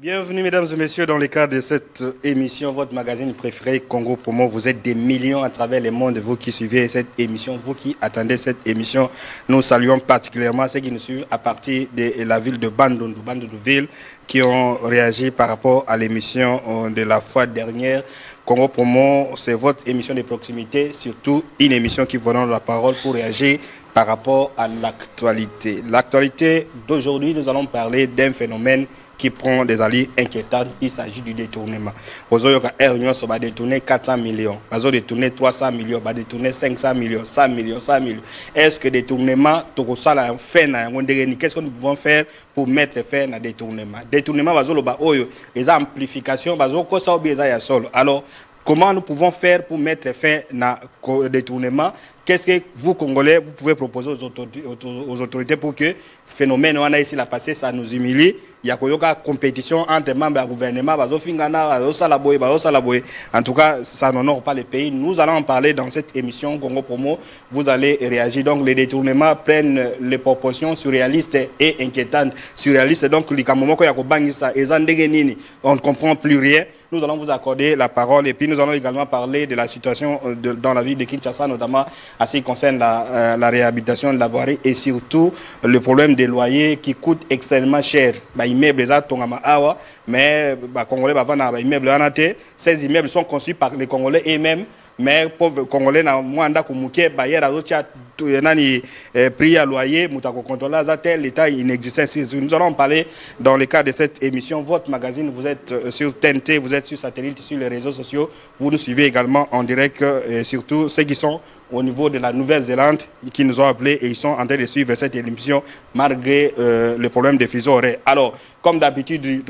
Bienvenue mesdames et messieurs dans le cadre de cette émission, votre magazine préféré Congo Promo. Vous êtes des millions à travers le monde, vous qui suivez cette émission, vous qui attendez cette émission. Nous saluons particulièrement ceux qui nous suivent à partir de la ville de Bandundu-ville, qui ont réagi par rapport à l'émission de la fois dernière. Congo Promo, c'est votre émission de proximité, surtout une émission qui vous donne la parole pour réagir par rapport à l'actualité. L'actualité d'aujourd'hui, nous allons parler d'un phénomène qui prend des allures inquiétantes. Il s'agit du détournement. Aujourd'hui, Air va détourner 400 millions, va détourner 300 millions, va détourner 500 millions, 100 millions, 100 millions. Est-ce que détournement, qu'est-ce que nous pouvons faire pour mettre fin à détournement? Détournement, les amplifications, alors, comment nous pouvons faire pour mettre fin au détournement? Qu'est-ce que vous, Congolais, vous pouvez proposer aux autorités pour que le phénomène, on a ici la passé, ça nous humilie? Il y a une compétition entre membres du gouvernement, en tout cas, ça n'honore pas le pays. Nous allons en parler dans cette émission Congo Promo. Vous allez réagir. Donc, les détournements prennent les proportions surréalistes et inquiétantes. Surréalistes, donc, on ne comprend plus rien. Nous allons vous accorder la parole et puis nous allons également parler de la situation dans la ville de Kinshasa, notamment à ce qui concerne la réhabilitation de la voirie et surtout le problème des loyers qui coûtent extrêmement cher. Mais ces immeubles sont conçus par les Congolais eux-mêmes. Mais pauvres Congolais na mwanda kumuke bayer azotia prix à loyer mutako contrôler l'état inexistant. Nous allons parler dans le cadre de cette émission. Votre magazine, vous êtes sur TNT, vous êtes sur satellite, sur les réseaux sociaux. Vous nous suivez également en direct, et surtout ceux qui sont au niveau de la Nouvelle-Zélande qui nous ont appelés et ils sont en train de suivre cette émission malgré le problème des fuseaux horaires. Alors, comme d'habitude,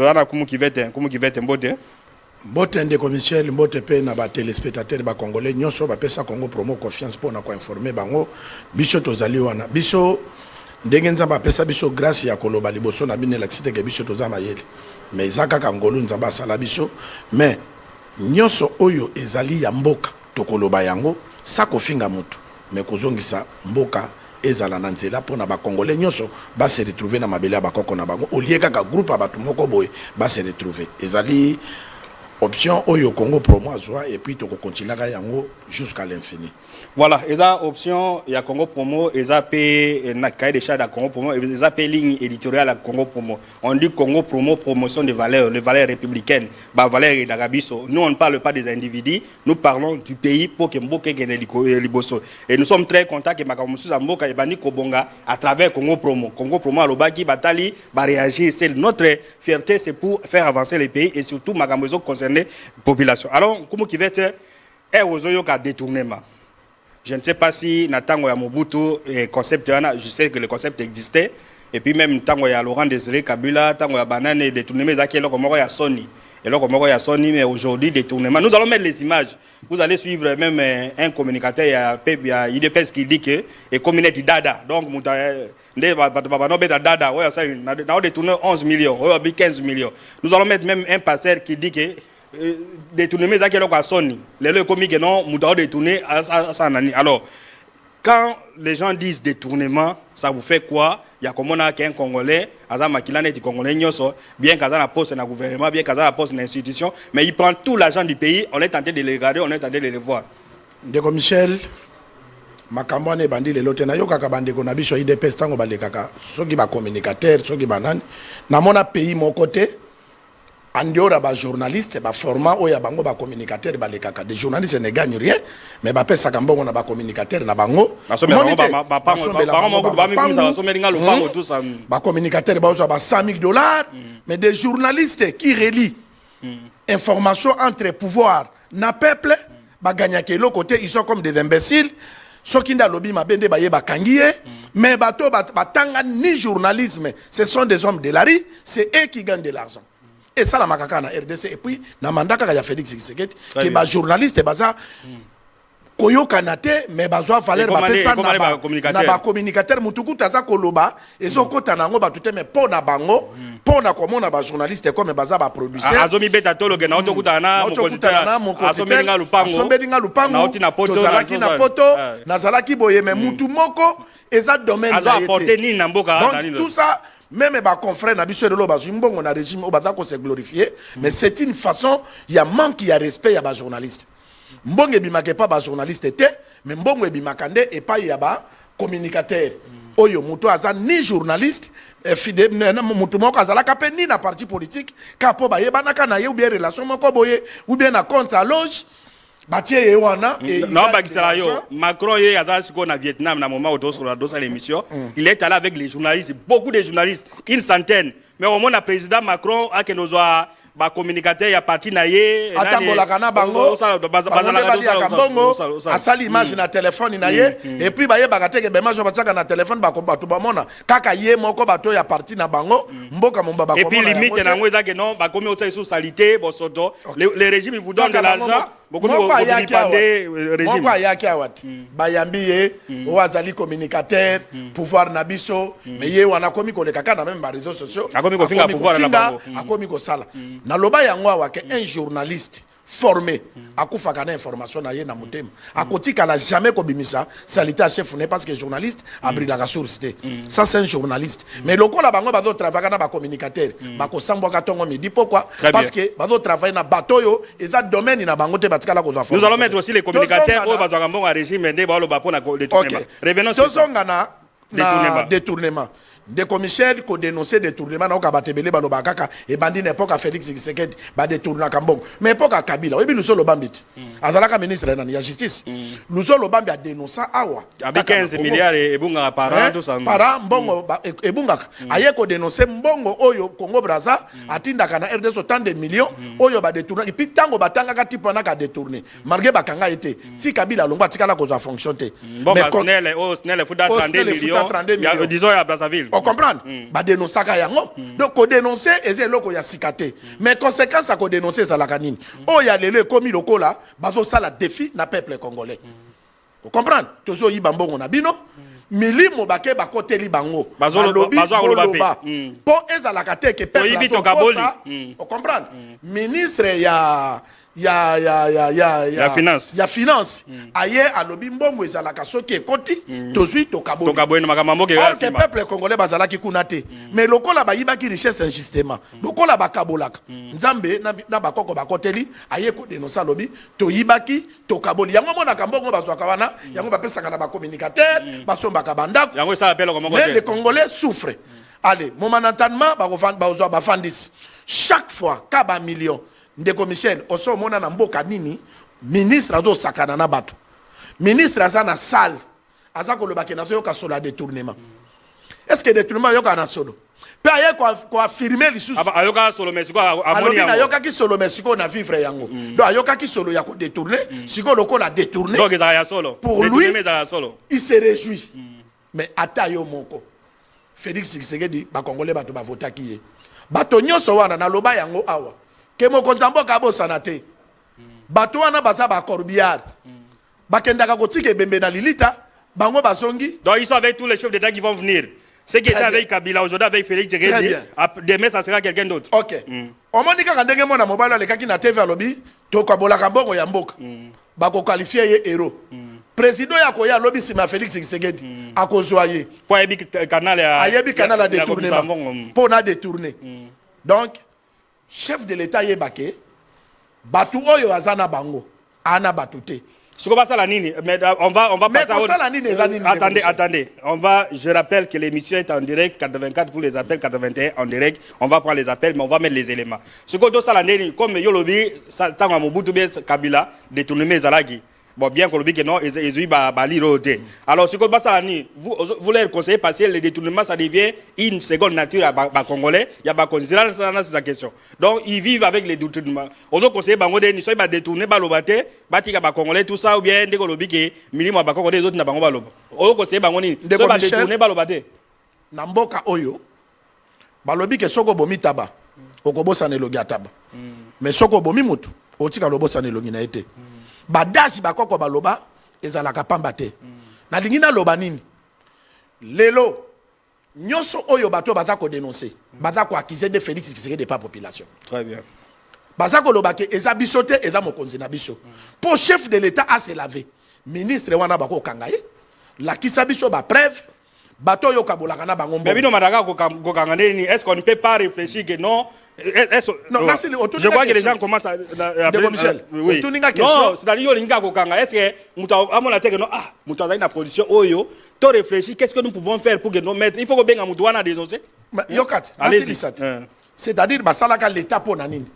Mbote ndeko Michel, mbote pe na ba téléspectateurs ba congolais nyonso ba pesa Congo Promo confiance pour na ko informer bango biso tozali wana biso ndenge nzamba pesa biso grâce ya koloba liboso na bine laxite ke biso tozama yele mais zaka ka ngolu nzamba sala biso mais nyonso oyo ezali ya mboka tokoloba yango sa kofinga mutu mais kozongisa mboka ezala na nzela pona ba congolais nyonso ba se retrouver na mabele ya bakoko na bango olieka ka groupe abatu moko boy ba se retrouver ezali option Oyo Congo Promo et puis tu continues jusqu'à l'infini. Voilà, et ça option il y a Congo Promo, et ça paye na cahier de charge à Congo Promo, et ça paye ligne éditoriale à Congo Promo. On dit Congo Promo promotion des valeurs, les valeurs républicaines, bah valeurs d'Arabiso. Nous on ne parle pas des individus, nous parlons du pays pour que Mboke liboso. Et nous sommes très contents que Makamusu Mboka et Bani Kobonga à travers Congo Promo. Congo Promo à l'Obaki Batali va réagir. C'est notre fierté, c'est pour faire avancer les pays et surtout Makamusu concerné population. Alors, comment qui va être un détournement? Je ne sais pas si Natango ya Mobutu concept, je sais que le concept existait. Et puis même Tango ya Laurent Désiré Kabila, Tango ya Banane détournement, Zaki Lokomoro ya Sony. Et Lokomoro ya Sony, mais aujourd'hui détournement. Nous allons mettre les images. Vous allez suivre même un communicateur, il y a IDPS qui dit que et communauté Dada. Donc, Dada, on a détourné 11 millions, on a 15 millions. Nous allons mettre même un pasteur qui dit que détourner à Sony. Les comiques non, nous détourner à Sanani. Alors, quand les gens disent détournement, ça vous fait quoi? Il y a comme on a qu'un Congolais, Azama Kilane est Congolais, bien qu'Azana poste dans le gouvernement, bien qu'Azana poste dans l'institution, mais il prend tout l'argent du pays, on est tenté de les regarder, on est tenté de les voir. Ndeko Michel, Makamwane bandi le lote na yoka kabande ko na biso IDPS tango balekaka soki ba communicateur soki banani na mona pays mon côté. En dehors des journalistes, des formats où il y a des communicateurs, des journalistes ne gagnent rien, mais des communicateurs, des communicateurs, des 100 000 $, mais des journalistes qui relient information entre pouvoir et peuple, de côté, ils sont comme des imbéciles. Ceux qui ont lobby mais ni journalisme, ce sont des hommes de la rue, c'est eux qui gagnent de l'argent. Et ça, la makaka na RDC. Et puis, na mandaka ya Félix Tshisekedi, qui est journaliste, baza koyo kanate, mais bazoa valeur ba pesa na ba communicateur mutuku taza koloba, et zo kota nango ba tuté mais po na bango, po na komo na ba journaliste comme baza ba producteur. Azomi beta tolo ke na oto kutana mo asomelinga lupango, na oti na poto, tozalaki na poto, nazalaki boye mais mutu moko eza domaine za été. Donc tout ça même ba confrère na biso de lo ba mbongo na régime o baza ko se glorifier mais c'est une façon il y a manque il y a respect ya ba journaliste mbongo ebimaka pas ba journaliste était mais mbongo ebimaka nde et pas ya ba communicateur oyo muto aza ni journaliste fidèle muto moko azalaka pe ni na parti politique ka po ba yebanaka na ye ou bien relation moko boye ou bien na compte à loge batie wana et non bakisala yo Macron ye azala siko na Vietnam na moment où dosa l'émission il est allé avec les journalistes beaucoup de journalistes une centaine mais au moins le président Macron a que nous a ba communicateur ya parti na ye atambolaka na bango bazalaka bongo asali image na téléphone na ye et puis ba ye bakateke ba image bataka na téléphone ba ko bato ba mona kaka ye moko bato ya parti na bango mboka momba ba ko et puis limite na ngo ezake non ba komi otsa sous salité bosoto les régimes ils vous donnent de l'argent beaucoup de régime moko ayaki awati bayambi ye o azali communicateur pouvoir na biso mais ye wana komi koleka kana même ba réseaux sociaux akomi ko finga pouvoir na bango akomi ko sala na loba yango awake un journaliste formé akufaka na information na ye na motema akotika la jamais kobimisa salité à chef parce que journaliste abrilaka source te ça c'est un journaliste mais lokola bango bazo travailler na ba communicateur bako sambwaka tongo midi pourquoi parce que bazo travailler na bateau yo eza domaine na bango te batikala ko nous allons mettre aussi les communicateurs au bazo mbongo à régime ndé ba lo ba pona détournement revenons sur ça na détournement de commissaire ko dénoncer détournement na ka batebele ba loba kaka e bandi na époque Félix Tshisekedi ba détourner kambongo mais époque Kabila oyebi luso lobambiti azalaka ministre na ya justice luso lobambi a dénoncer awa avec 15 milliards et bunga par an tout ça par an mbongo e bunga aye ko dénoncer mbongo oyo Congo Brazza atindaka na RDC autant de millions oyo ba détourner et puis tango batangaka tipo na ka détourner malgré bakanga été si Kabila longwa tikala ko za fonction te mais Snell fuda 32 millions disons à Brazzaville. On comprend? Ba dénoncer yango. Donc ko dénoncer eze loko ya sikate. Mais conséquence à ko dénoncer ça la kanini. Oh ya lele komi lokola bazo sala défi na peuple congolais. Vous comprenez? Tozo yi bambongo na bino. Milimo bake bakoteli bango. Bazo loba. Po ezala kate ke peuple. Vous comprenez? Ministre ya finance aye alobi mbongo ezalaka soki ekoti tozwi tokaboni que peuple congolais bazalaki kuna te mais lokola bayibaki richesse injustement lokola bakabolaka nzambe na bakoko bakoteli aye ko dénoncer alobi toyibaki tokaboli yango monaka mbongo bazwaka wana yango bapesaka na bacommunicateur basombaka bandako yango ça appelle comment mais les congolais souffrent allez momentanément bazwa bafandisi chaque fois ka ba million ndeko Michel oso mona na mboka nini ministre azo sakana na bato ministre aza na salle aza ko lobake na yo ka solo détournement est-ce que détournement yo ka na solo pe aye ko affirmer lisusu ayoka solo mais siko amoni yango ayoka ki solo mais siko na vivre yango donc ayoka ki solo ya ko détourner siko loko la détourner donc ça ya solo pour lui il se réjouit mais ata yo moko Félix Tshisekedi ba congolais bato ba votaki ye bato nyoso wana na loba yango awa Kemo konzambo kabo sanate. Bato wana baza ba corbillard. Bakendaka kotike bembe na lilita, bango basongi. Donc ils sont avec tous les chefs d'État qui vont venir. Ceux qui étaient avec Kabila aujourd'hui avec Félix Tshisekedi, demain ça sera quelqu'un d'autre. OK. Omonika kandenge mona mobile le kaki na TV alobi, to kabola kabongo ya mboka. Bako qualifier ye héros. Président ya koya lobi sima Félix Tshisekedi akozwa ye. Pour yebi canal ya ayebi canal a détourné. Pour na détourner. Donc chef de l'État yebake batu oyo azana bango ana batute ce qu'on va ça la nini mais on va passer attendez je rappelle que l'émission est en direct 84 pour les appels 81 en direct on va prendre les appels mais on va mettre les éléments ce qu'on doit ça la nini comme yolobi tanga mobutu be Kabila détournement zalagi bon bien qu'on le dit que non ils alors ce qu'on va ça ni vous leur conseillez passer le détournement ça devient une seconde nature à congolais il y a pas considérer ça c'est sa question donc ils vivent avec les détournements on doit conseiller bango de ni soit ba détourner ba lobate ba tika ba congolais tout ça ou bien ndeko lobi que milimo ba congolais les autres na bango ba loba on doit conseiller bango ni soit ba détourner ba lobate na mboka oyo ba lobi que soko bomi taba okobosa ne logi ataba mais soko bomi mutu otika lobosa ne logi na été badashi bakoko baloba ezalaka pamba te na lingina loba nini lelo nyoso oyo bato baza ko dénoncer baza ko accuser de Félix Tshisekedi de pas population très bien baza ko loba ke eza bisote eza mokonzi na biso pour chef de l'état a se laver ministre wana bako kangaye la kisa biso ba preuve bato yo kabolaka na bango mais bino madaka kokanga nini est-ce qu'on ne peut pas réfléchir que non non, je vois que les gens commencent à Michel, oui. Non, c'est-à-dire linga kokanga est-ce que muta amona teke non ah muta za na position oyo to réfléchir qu'est-ce que nous pouvons faire pour que nos maîtres il faut que benga mutu wana dénoncer yokat c'est-à-dire basalaka l'état pour nanini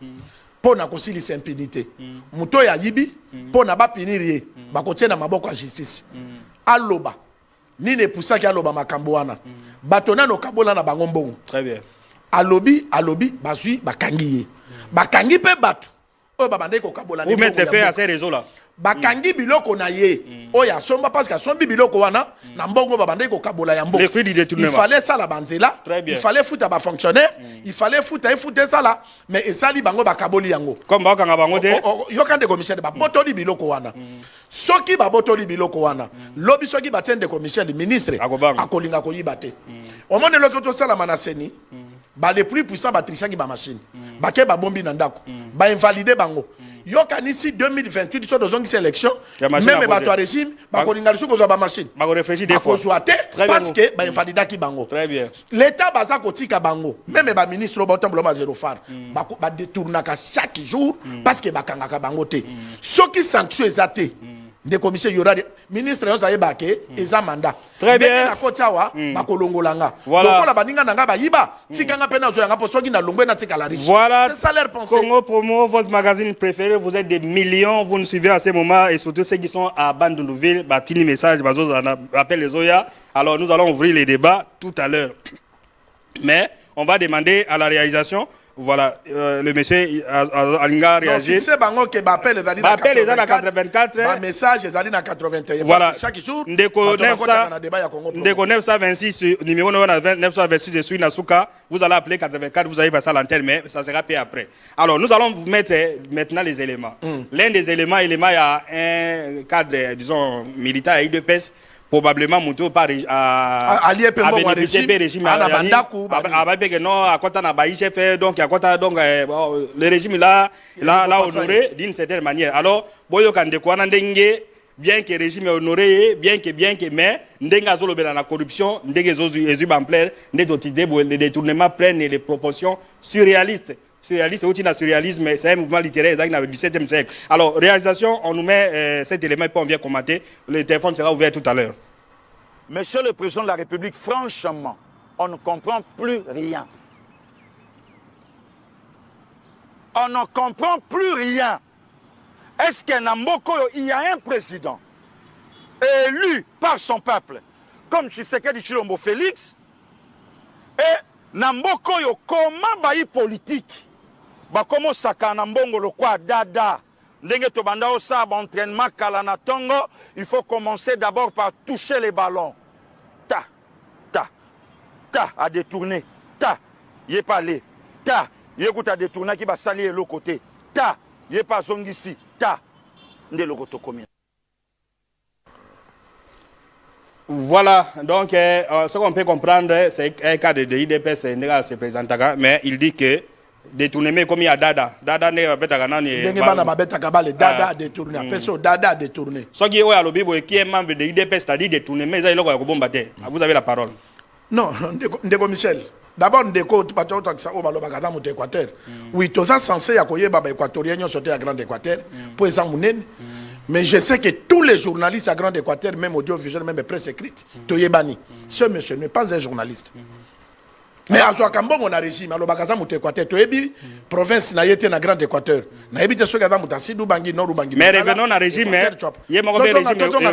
pour na kosilisa impunité muto ya yibi pour na ba punir ye bakotie na maboko ya justice aloba nini epusaki aloba makambo wana bato nano kabola na bango mbongo très bien alobi bazui bakangi ye bakangi pe bato oyo babandaki kokabola vous mettez fait à ces réseaux là bakangi biloko na ye oyo asomba parce que asombi biloko wana na mbongo babandaki kokabola ya mbongo il fallait ça la banzela il fallait foutre ba fonctionnaire il fallait foutre ça là mais esali bango bakaboli yango comme bakanga bango te yokande commissaire ba botoli biloko wana soki ba botoli biloko wana lobi soki batende commissaire le ministre akolinga koyiba te omone loko to sala manaseni ba les plus puissants ba trichaki ba machine ba ke ba bombi na ndako ba invalider bango yokanisi 2028 so dozongisa élection même bato ya régime bakolinga lisuku kozwa ba machine réfléchir des fois parce que ba invalidaki bango très bien l'état baza kotika bango même ba ministre botambola ma zéro phare ba détournaka chaque jour parce que bakangaka bango te soki sanction ezate de commission yora ministre yo zaye baké eza mandat très bien na kotawa bakolongolanga lokola baninga nanga bayiba tikanga pena zo yanga posoki na longwe na tika la riche c'est ça leur pensée. Congo Promo, votre magazine préféré, vous êtes des millions, vous nous suivez à ces moments et surtout ceux qui sont à Bandundouville, batini message bazo appelle les Oya. Alors nous allons ouvrir les débats tout à l'heure. Mais on va demander à la réalisation. Voilà, le monsieur Alinga réagit. C'est bango que appelle les années 84. Un message les années 81. Voilà. Chaque jour. Ndeko 926 numéro 926 je suis Nasuka. Vous allez appeler 84, vous allez passer à l'antenne, mais ça sera payé après. Alors nous allons vous mettre maintenant les éléments. L'un des éléments, il y a un cadre, disons, militaire à IDPS. Probablement muto par à bénéficier du régime donc le régime là honoré d'une certaine manière. Alors boyo kande kwana ndenge bien que le régime est honoré bien que mais ndenga zolo bela la corruption ndenge zo ezuba en plein les détournements prennent les proportions surréalistes. Surréaliste, c'est un surréalisme, c'est un mouvement littéraire dans le 17e siècle. Alors, réalisation, on nous met cet élément et puis on vient commenter. Le téléphone sera ouvert tout à l'heure. Monsieur le Président de la République, franchement, on ne comprend plus rien. On ne comprend plus rien. Est-ce qu'un Namboko, il y a un président élu par son peuple, comme Tshisekedi Tshilombo Félix, et Namboko, comment baï politique? Comment saka Nambongo le quoi dada? Ndenge to banda osa entraînement kalana tongo, il faut commencer d'abord par toucher les ballons. Ta, ta, ta, à détourner. Ta, y est pas allé. Ta, y est à détourner qui va salir l'autre côté. Ta, y est pas zongisi. Ta, nde l'autre côté. Voilà, donc ce qu'on peut comprendre, c'est un cas de IDPS, se présente, mais il dit que détournement comme il y a Dada. Dada n'est pas détourné. Dada détourné. Ce qui est membre de l'IDPS, c'est-à-dire détournement, vous avez la parole. Non, Ndeko Michel. D'abord, Ndeko, tu parles de l'Équateur. Oui, tu es censé accueillir les Équatoriens sauter à Grand Équateur pour les amener. Mais je sais que tous les journalistes à Grand Équateur, même audiovisuel, même presse écrite, Toyebani, ce monsieur n'est pas un journaliste. Mais à Zouakambo, on a régime, alors Bagaza Mouté Équateur, Toyebi, province n'a été na Grand Équateur. N'a été ce gars Moutassy, Doubangi, Nord Doubangi. Mais revenons au régime, il y a un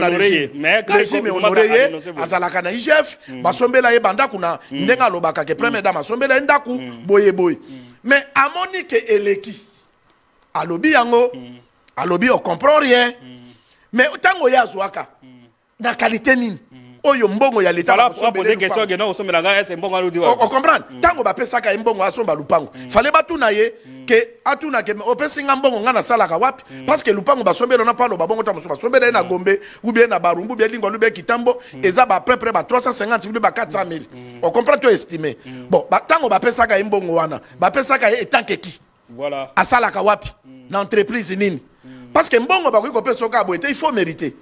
régime. Mais le régime est honoré, Azalaka na IGF, Basombela et Bandakuna, Ndenga Lobaka, que première dame, Basombela Ndaku, Boye Boy. Mais à Monique et Eleki, à Lobi Yango, à Lobi, on comprend rien. Mais autant qu'il y a Zouaka, la qualité nini. Oyo mbongo ya l'état voilà pour poser question que non sommes là c'est mbongo aludi on comprend tango ba pesa ka mbongo asomba lupango fallait batuna ye ke atuna ke opesinga mbongo ngana sala ka wapi parce que lupango ba sombela na palo ba bongo ta musuba sombela na Gombe ou bien na Barumbu bien lingwa lube kitambo eza ba près ba 350 000 ba 400 000 on comprend tout estimé bon ba tango ba pesa ka mbongo wana ba pesa ka etant que qui voilà asala ka wapi na entreprise nini parce que mbongo ba ko pesa ka boité il faut mériter.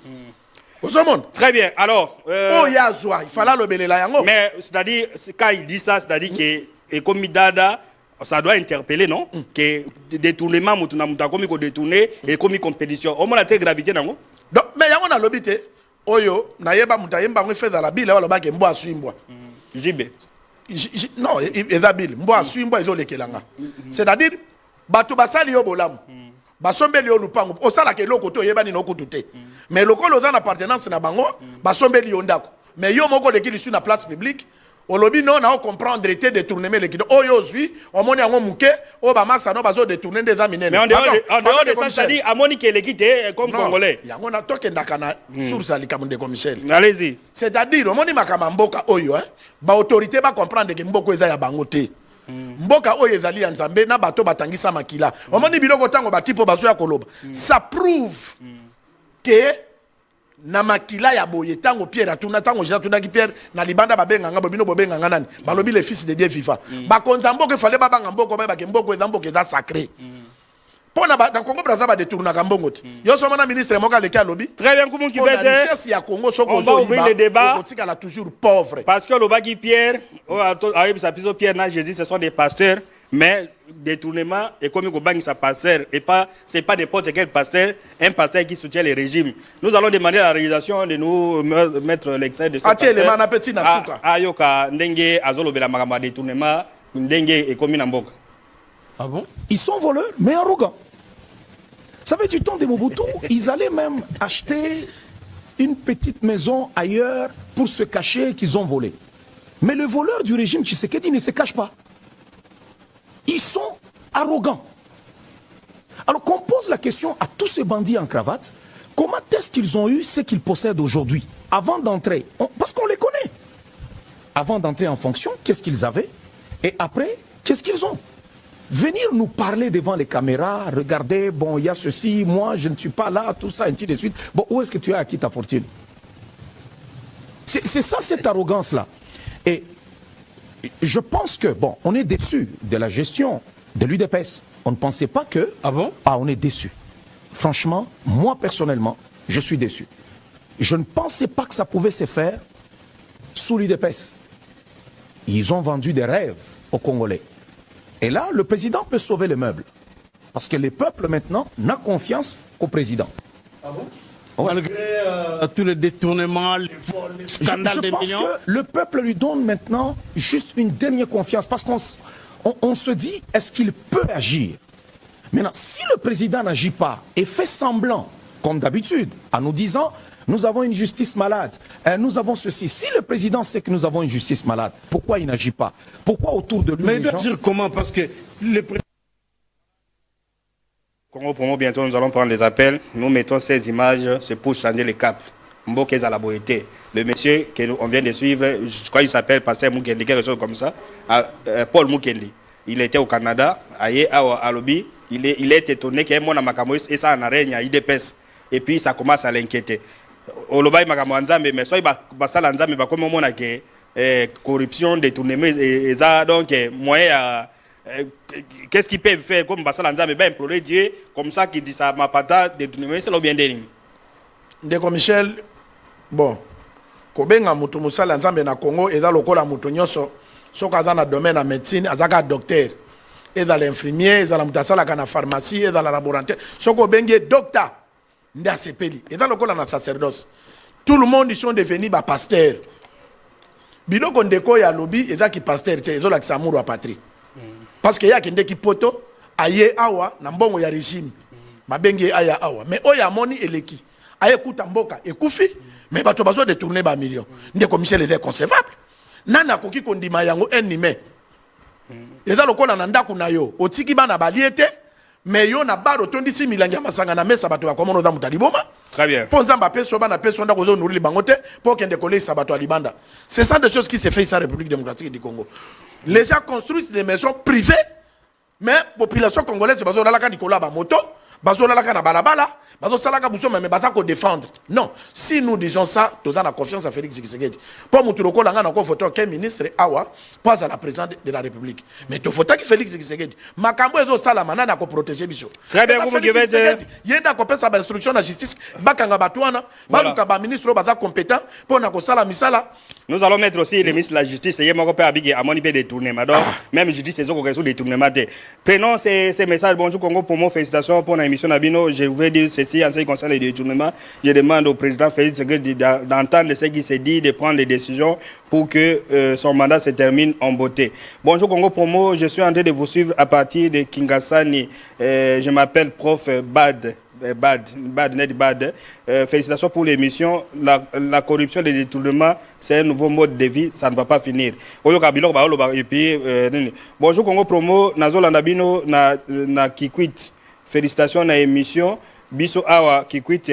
Très bien. Alors, oh yazwa, il fallait le belela yango. Mais c'est-à-dire quand il dit ça, c'est-à-dire que et comme Dada, ça doit interpeller, non? Que détournement mutuna muta comme ko détourner et comme compétition. Au moins la gravité nango. Donc mais yango na lobité. Oyo na yeba muta yemba ngo fait dans la bille wala ba ke mbo asuimbwa. Jibe. Non, ezabile mbo asuimbwa ezo lekelanga. C'est-à-dire bato basali yo bolamu. Basombeli yo lupango osala ke loko to yeba ni no kutute. Mais lokolo za na appartenance na bango basombeli yo ndako. Mais yo moko de ki sur na place publique olobi non na comprendre été détournement le kido oyo zui omoni yango muke o ba masa no bazo détourner des aminene. Mais en dehors de ça, ça dit amoni ke l'équité comme congolais. Yango na toke ndakana source ali kamunde ko Michel. Allez-y. C'est-à-dire omoni makama mboka oyo ba autorité ba comprendre que mboko eza ya bango te. Mboka oyo ezali ya nzambe na bato batangisa makila. Omoni biloko tango batipo bazo ya koloba. Ça prouve que na makila ya boye tango Pierre atuna tango Jean atuna ki Pierre na libanda babenga ngabo bino bobenga nganani balobi les fils de Dieu vivant bakonza mboko fallait babanga mboko ba ke mboko ezamboko eza sacré pona ba Congo Brazza ba détourna kambongo ti yo soma na ministre moka leki alobi très bien comment qui fait richesse ya Congo soko on va ouvrir le débat on la toujours pauvre parce que le bagi Pierre avec sa piso Pierre na Jésus ce sont des pasteurs. Mais détournement et comme il sa pasteur et pas c'est pas n'importe quel pasteur, un pasteur qui soutient le régime. Nous allons demander la réalisation de nous mettre l'extrait de ce pasteur. Ayoka ndenge azolobela makama détournement ndenge et comme namboka. Ah bon? Ils sont voleurs mais arrogants. Ça fait du temps de Mobutu, ils allaient même acheter une petite maison ailleurs pour se cacher qu'ils ont volé. Mais le voleur du régime Tshisekedi ne se cache pas. Ils sont arrogants. Alors qu'on pose la question à tous ces bandits en cravate, comment est-ce qu'ils ont eu ce qu'ils possèdent aujourd'hui? Avant d'entrer, parce qu'on les connaît. Avant d'entrer en fonction, qu'est-ce qu'ils avaient? Et après, qu'est-ce qu'ils ont? Venir nous parler devant les caméras, regardez, bon, il y a ceci, moi je ne suis pas là, tout ça, ainsi de suite. Bon, où est-ce que tu as acquis ta fortune? C'est ça, cette arrogance-là. Et je pense que, bon, on est déçu de la gestion de l'UDPS. On ne pensait pas que... Ah bon? Ah, on est déçu. Franchement, moi personnellement, je suis déçu. Je ne pensais pas que ça pouvait se faire sous l'UDPS. Ils ont vendu des rêves aux Congolais. Et là, le président peut sauver les meubles. Parce que les peuples, maintenant, n'ont confiance qu'au président. Ah bon? Malgré tous les détournements, les vols, les scandales des millions. Je pense que le peuple lui donne maintenant juste une dernière confiance. Parce qu'on se dit, est-ce qu'il peut agir? Maintenant, si le président n'agit pas et fait semblant, comme d'habitude, en nous disant, nous avons une justice malade, nous avons ceci. Si le président sait que nous avons une justice malade, pourquoi il n'agit pas? Pourquoi autour de lui... Mais il doit dire comment? Parce que le président... Congo Promo, bientôt nous allons prendre les appels. Nous mettons ces images, c'est pour changer les caps. Mboké Zalaboété. Le monsieur qu'on vient de suivre, je crois qu'il s'appelle Pasteur Mukendi, quelque chose comme ça. Paul Mukendi. Il était au Canada, à Lobby. Il est étonné qu'il y ait mon Amakamoïs et ça en arène, il dépèse. Et puis ça commence à l'inquiéter. Au Lobaï Makamoanzambe, mais soit Basalanzambe, comme on a corruption, détournement, et ça, donc, moyen qu'est-ce qu'ils peuvent faire comme Bassala Nzambe ben implorer Dieu comme ça qui dit ça ma pata détournement c'est le bien dernier. Ndeko Michel bon kobenga mutu musala Nzambe na Congo eza lokola mutu nyonso soka za na domaine ya médecine azaka docteur eza l'infirmier eza la mutasala kana pharmacie eza la laboratoire soko bengi docteur nda sepeli eza lokola na sacerdoce tout le monde ils sont devenus ba pasteur biloko ndeko ya lobi eza ki pasteur te ezo la kisamuru wa patrie. Parce que y a qui qui poto aye awa na mbongo ya régime babengi aya awa mais oya moni eleki aye kuta mboka ekufi mais bato bazo détourner ba millions ndeko Michel est inconcevable nana koki kondima yango ennimé eza lokola na ndaku na yo otiki bana baliete mais yo na baro tondisi milangi masanga na mesa bato bakomono za mutaliboma. Très bien. Pour nzamba peso bana peso ndako zo nourrir bangote pour kende coller sabato alibanda. C'est ça des choses qui se fait ici en République démocratique du Congo. Les gens construisent des maisons privées, mais la population congolaise, bazo la ka Nicolas ba moto, bazo la ka na balabala, bazo salaka buso mais baza ko défendre. Non, si nous disons ça, nous avons confiance à Félix Tshisekedi. Pour Moutouko langa na ko photo qu'un ministre awa pas à la présidente de la République. Mais to photo que Félix Tshisekedi makambo ezo sala manana ko protéger biso. Très bien, vous devez dire yenda ko pesa ba instruction na justice bakanga batwana baluka ba ministre baza compétent pour na ko sala misala. Nous allons mettre aussi le ministre de la Justice et mon père Abigé à mon niveau détournement. Donc, même justice, c'est ce qu'on détournement. Prenons ces messages. Bonjour Congo pour moi, félicitations pour l'émission Nabino. Je voudrais dire ceci en ce qui concerne les détournements. Je demande au président Félix d'entendre ce qui s'est dit, de prendre des décisions pour que son mandat se termine en beauté. Bonjour Congo pour moi, je suis en train de vous suivre à partir de Kingasani. Je m'appelle Prof Bad. Félicitations pour l'émission. La corruption des détournements, c'est un nouveau mode de vie, ça ne va pas finir. Et puis, bonjour Congo Promo, Nazola Nabino na Kikwit. Félicitations na émission. Biso awa Kikwit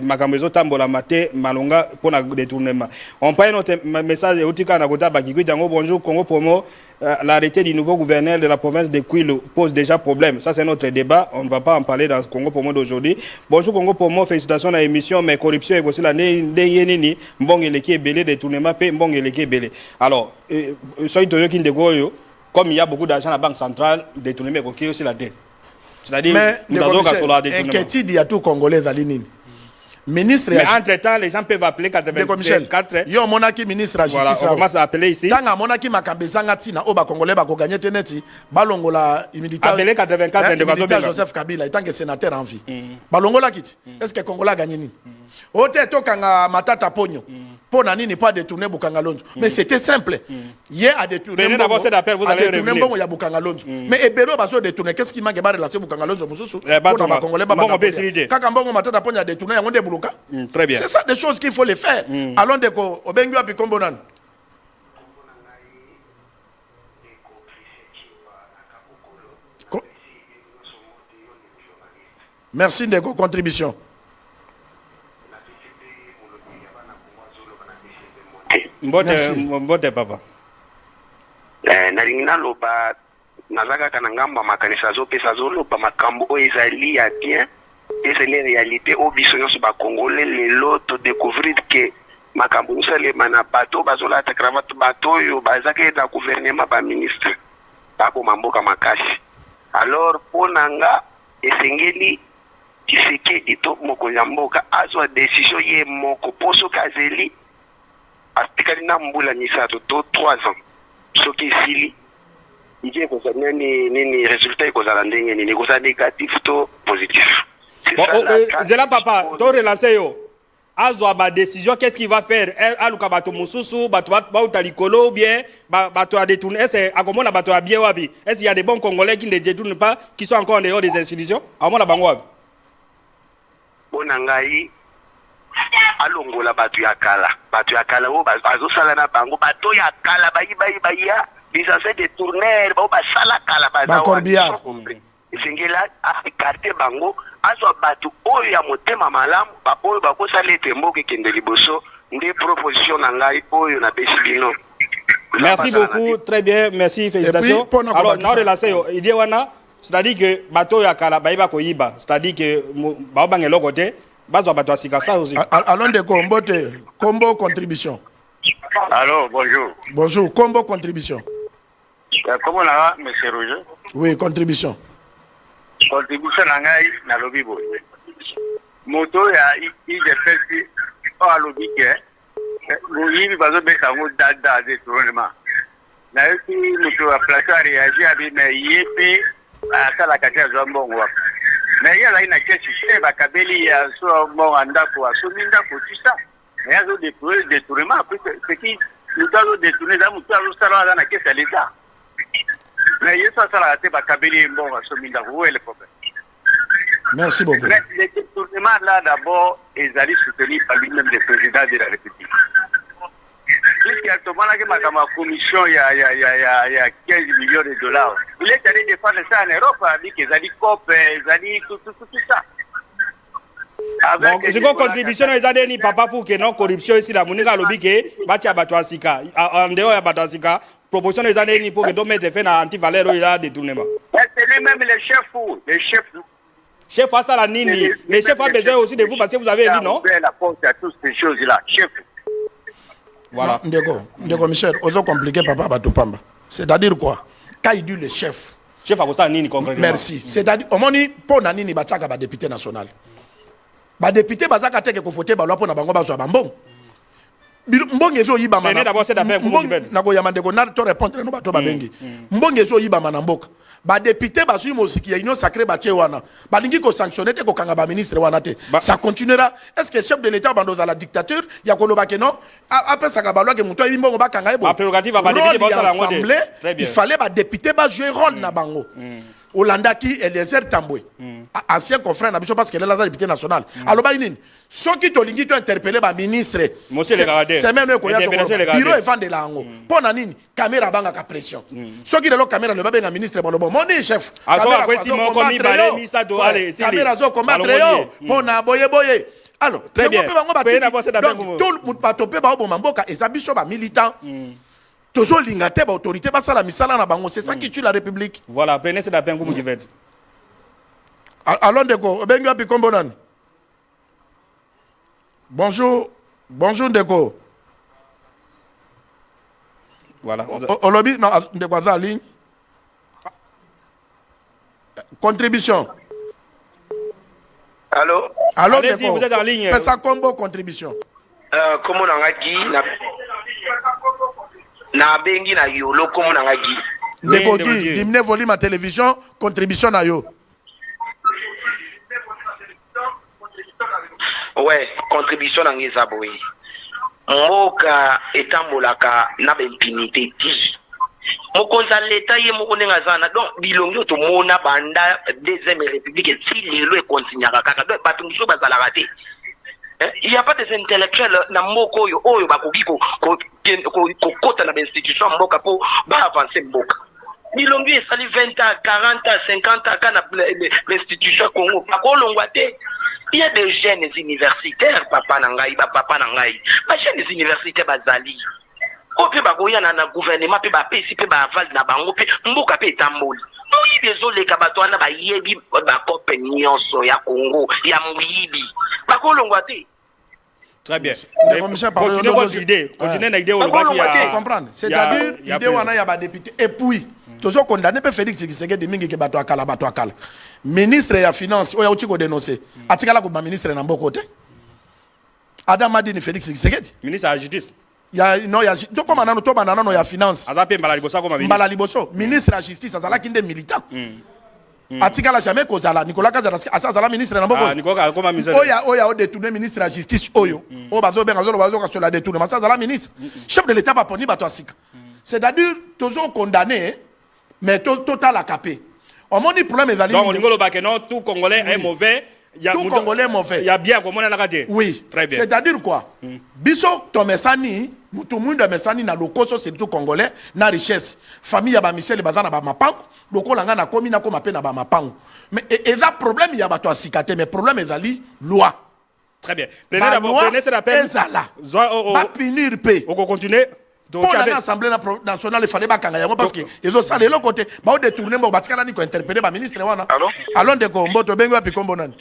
makambezo tambola mate malonga pour le détournement. On prend notre message Otika Nakota Kikwit. Bonjour Congo Promo. L'arrêté du nouveau gouverneur de la province de Kwilu pose déjà problème. Ça, c'est notre débat. On ne va pas en parler dans le Congo Promo d'aujourd'hui. Bonjour Congo Promo, félicitations à l'émission. Mais corruption est aussi la Neyeni, Mbongeleki est belé, détournement, Mbongeleki est belé. Alors, soyez qui de comme il y a beaucoup d'argent à la Banque centrale, détournement est aussi la dette. C'est-à-dire, nous avons qu'à sur la détournement. Inquiétude, il y a tout Congolais à l'ININ. Ministre mais entre-temps, les gens peuvent appeler 84. Yo monaki ministre à justice. Voilà, on commence à appeler ici. Tanga monaki makambezanga tina oba congolais ba ko gagner teneti balongola imilitaire. Appeler 84 de Joseph Kabila étant que sénateur en vie. Balongola kiti. Est-ce que Congolais a gagné ni? Ote to kanga matata pogno. Pour nani pas détourner Bukanga Lonzo. Mais c'était simple. Hier a détourné. Prenez d'abord cet appel, vous allez revenir. Même bon il y a Bukanga Lonzo. Mais Ebelo ba so détourner, qu'est-ce qui manque ba relancer Bukanga Lonzo mususu? Pour na Congolais ba. Bon obéissité. Kaka mbongo matata pogno a détourné yango de Buluka. Très bien. C'est ça des choses qu'il faut les faire. Allons de ko obengu api kombonan. Merci de vos contributions. Mbote papa. Nalingi naloba nazaka kana ngamba makanisa zopesa zoloba makambo ezali ya bien ezali réalité au biso nyonso ba congolais lelo to découvrir que makambo nsalema na bato bazolata cravate bato oyo bazaka na gouvernement ba ministre babo mamboka makasi. Alors ponanga esengeli Tshisekedi to mokonzi ya mboka azwa décision ye moko poso kazeli atikali na mbula misato to 3 ans soki esili ije kozala nini résultat ekozala ndenge nini ekozala négatif to positif. Zela papa to relancer yo azwa ba décision, qu'est-ce qu'il va faire? Aluka bato mususu bato bauta likolo ou bien bato a détourné? Est-ce akomona bato a bien wabi? Est-ce qu'il y a des bons Congolais qui ne détournent pas, qui sont encore en dehors des institutions? Amona bango wabi bonangai alongola bato ya kala o bazosala na bango bato ya kala bayiya bisanse de tourner ba basala kala bakorbiya esengela écarter bango azwa bato oyo ya motema malamu ba oyo bakosala ete mboka ekende liboso nde proposition na ngai oyo na besi bino. Merci beaucoup, très bien, merci, félicitations. Alors, na relancer yo idée wana, c'est-à-dire que bato ya kala bayiba koyiba, c'est-à-dire que ba bangelo côté bazo bato asika ça aussi. Allons de Kombote, combo contribution. Allô, bonjour. Bonjour, combo contribution. Comment là, monsieur Roger? Oui, contribution. Contribution nangai na lobby boy. Moto ya IDFS o alobi ke moyibi bazo besa ngo dada de tournement. Na yoki moto a place a réagi abi mais yepe akala katia zambongo. Mais yala ina kechi se bakabeli ya so mo andako asominda ko tisa. Mais azo déployer détournement après ce qui nous a détourné dans moto azo sala na kesa l'État. Mais il y a ça la bakabeli mbongo asominda ko le problème. Merci beaucoup. Le détournement là d'abord est allé soutenu par lui-même le président de la République. Puisqu'il y a ma commission il y a 15 millions de dollars. Il est allé défendre ça en Europe avec les alliés COP, les alliés tout ça. Donc, c'est quoi contribution aux années papa pour que non corruption ici la monika lobby que batia batwasika en dehors ya batwasika proposition des années ni pour que domme te fait na anti valeur là détournement. C'est lui-même les chefs. Chef, face à la Nini, le chef a besoin aussi de vous parce que vous avez dit non. La porte à toutes ces choses-là, chef. Voilà. Ndeko Michel, oso compliqué papa Batupamba. C'est-à-dire quoi? Quand il dit le chef. Chef, à vous ça Nini concrètement. Merci. C'est-à-dire, au moment pour Nini Bataka, député national. Député Bazaka teke ko voter ba loi pour na bango bazwa bambong. Mbonge zo yiba mana. D'abord c'est d'abord mbonge na ko yamande ko na to répondre no bato babengi. Mbonge zo yiba mana mboka. Député bazui mosiki ya union sacrée bache wana. Balingi ko sanctionner te ko kanga ba ministre wana te. Ça continuera. Est-ce que chef de l'état bando dans la dictature ya ko loba ke non après ça ka ba loi ke muto yimbongo ba kanga ebo. La prérogative va député ba sala ngode. Il fallait ba député ba jouer rôle na bango. Olanda qui Eliezer Tambwe, ancien confrère na biso parce qu'elle est là député national. Alors ba inine, ceux qui tolingi to interpeller ba ministre. C'est même ko ya bureau et vendre la ngo. Pona nini caméra banga ka pression. Ceux qui le caméra le ba benga ministre bon bon moni chef. Caméra ko si mon komi balé mi sa do aller. Caméra zo combattre yo. Pona boye. Alors très bien. Tout le monde pas topé ba bon mboka et ça biso ba militant. Toujours l'ingate ba autorité ba sala misala na bango, c'est ça qui tue la République. Voilà, prenez cette appel vous dites. Allons Ndeko, bengi api kombo nani? Bonjour Ndeko. Voilà. Olobi non Ndeko aza en ligne. Contribution. Allô? Allez-y, Ndeko. vous êtes en ligne. Fais ça combo contribution. Comment on a dit na bengi na yolo comme on a dit. Ndeko di dimne volume à télévision, contribution na yo. Ouais, contribution na ngeza boy. Moka etambolaka na bempinité ti. Mokonza l'État ye moko nenga zana donc bilongi to mona banda deuxième république ti lelo e continuera kaka donc batungiso bazala raté. Il n'y a pas des intellectuels na moko oyo bakoki ko kota na institution mboka po ba avancer mboka. Bilongi esali 20 ans, 40 ans, 50 ans kana l'institution Congo. Bakolongwa te. Il y a des jeunes universitaires papa nangai, papa nangai. Ba jeunes universitaires bazali. Ope bakoya na gouvernement pe ba pesi pe ba aval na bango pe mboka pe tamboli. Oui, désolé kabato na ba yebi ba kope nyonso ya Congo, ya muyibi. Bakolongwa te. Très bien. Continuez votre idée. Continuez l'idée au Loba qui a comprendre. C'est-à-dire idée wana ya ba député et puis toujours condamné pe Félix Tshisekedi mingi ke bato akala. Ministre ya finance oya uti ko dénoncer. Atikala ko ba ministre na mboko te. Adam Madini Félix Tshisekedi. Ministre de la justice. Ya no ya to koma nano to banana no ya finance. Azape mbala liboso comme ministre. Mbala liboso ministre de la justice azala kinde militant. Atikala jamais kozala Nicolas Kazala azala ministre na mboko. Ah Nicolas comme ministre. Oya o détourner ministre de la justice oyo. O bazo benga zo bazo ka sur la détourner. Massa azala ministre. Chef de l'état va poni bato asika. C'est-à-dire toujours condamné mais total à capé. On m'a dit problème est donc on ba que non tout congolais est mauvais. Tout congolais est mauvais. Il y a bien comme on a dit. Oui. Très bien. C'est-à-dire quoi? Biso tomesani mutu mwinda mesani na lokoso c'est tout congolais na richesse. Famille ya ba Michel bazana ba mapango, lokola nga na komi na koma pe na ba mapango. Mais eza problème ya bato asikate mais problème ezali loi. Très bien. Prenez cet appel. Ezala. Ba punir pe. On continue. Pour l'Assemblée nationale, il fallait pas qu'il parce que ils ont ça de l'autre côté. Bah on détourne, bah parce qu'elle a dit qu'on interpellé par ministre wana. Allons de combo, to bengu api combo nan.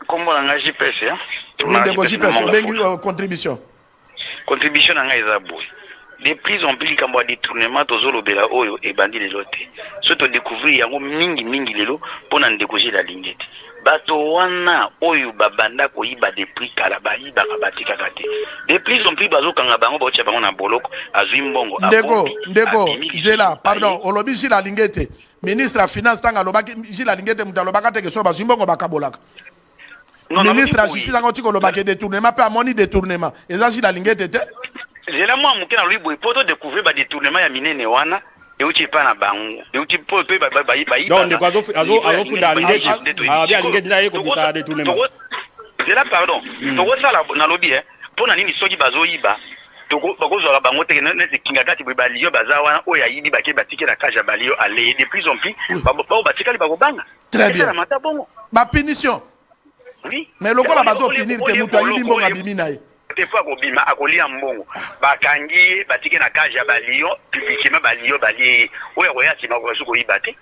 Combo na JPS hein. De JPS, bengu contribution. Contribution na ngaiza boy. De plus en plus kambo détournement tozolo bela oyo e bandi les autres. Surtout découvrir yango mingi lelo pona ndécoger la ligne. Bato wana oyo babanda ko yiba de prix kala ba yiba kabatika kate. De plus en plus bazo kanga bango ba ocha bango na boloko azimbongo. Ndeko Zela pardon olobi jila lingete ministre of finance tanga lobaki jila lingete mutalobaka te ke so bazimbongo bakabolaka. Ministre de la justice anga tiko lobaki détournement pe amoni détournement. Eza jila lingete te. Zela moi mukena libo poto découvrir ba détournement ya minene wana. Et où tu pas na bango et où tu peux donc de quoi azo funda l'idée ah bien l'idée d'ailleurs comme ça détournement c'est là pardon donc ça na lobby hein pour na nini soki bazo yiba to bako zo la bango te ne kinga kati ba liyo bazawa o ya yibi ba ke batike la cage ba liyo aller de plus en plus ba batika li ba banga très bien ba punition oui mais lokola bazo punir te mutu ayibi mbonga bimi nae des fois kobima akolia mbongo bakangi batike na cage ya baliyo publiquement baliyo bali oya koya sima ko suko yibate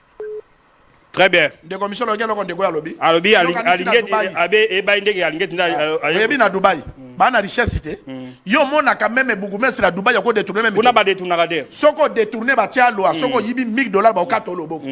Très bien. Ndeko Michel Ogelo ko ndeko ya lobi. Alobi alingeti abe eba ndeke alingeti na yebi na Dubaï. Ba na richesse te. Yo mona quand même bougumestre na Dubaï ko détourner même. Kuna ba détourner te. Soko détourner ba tia loi, soko yibi $1000 ba okato loboko.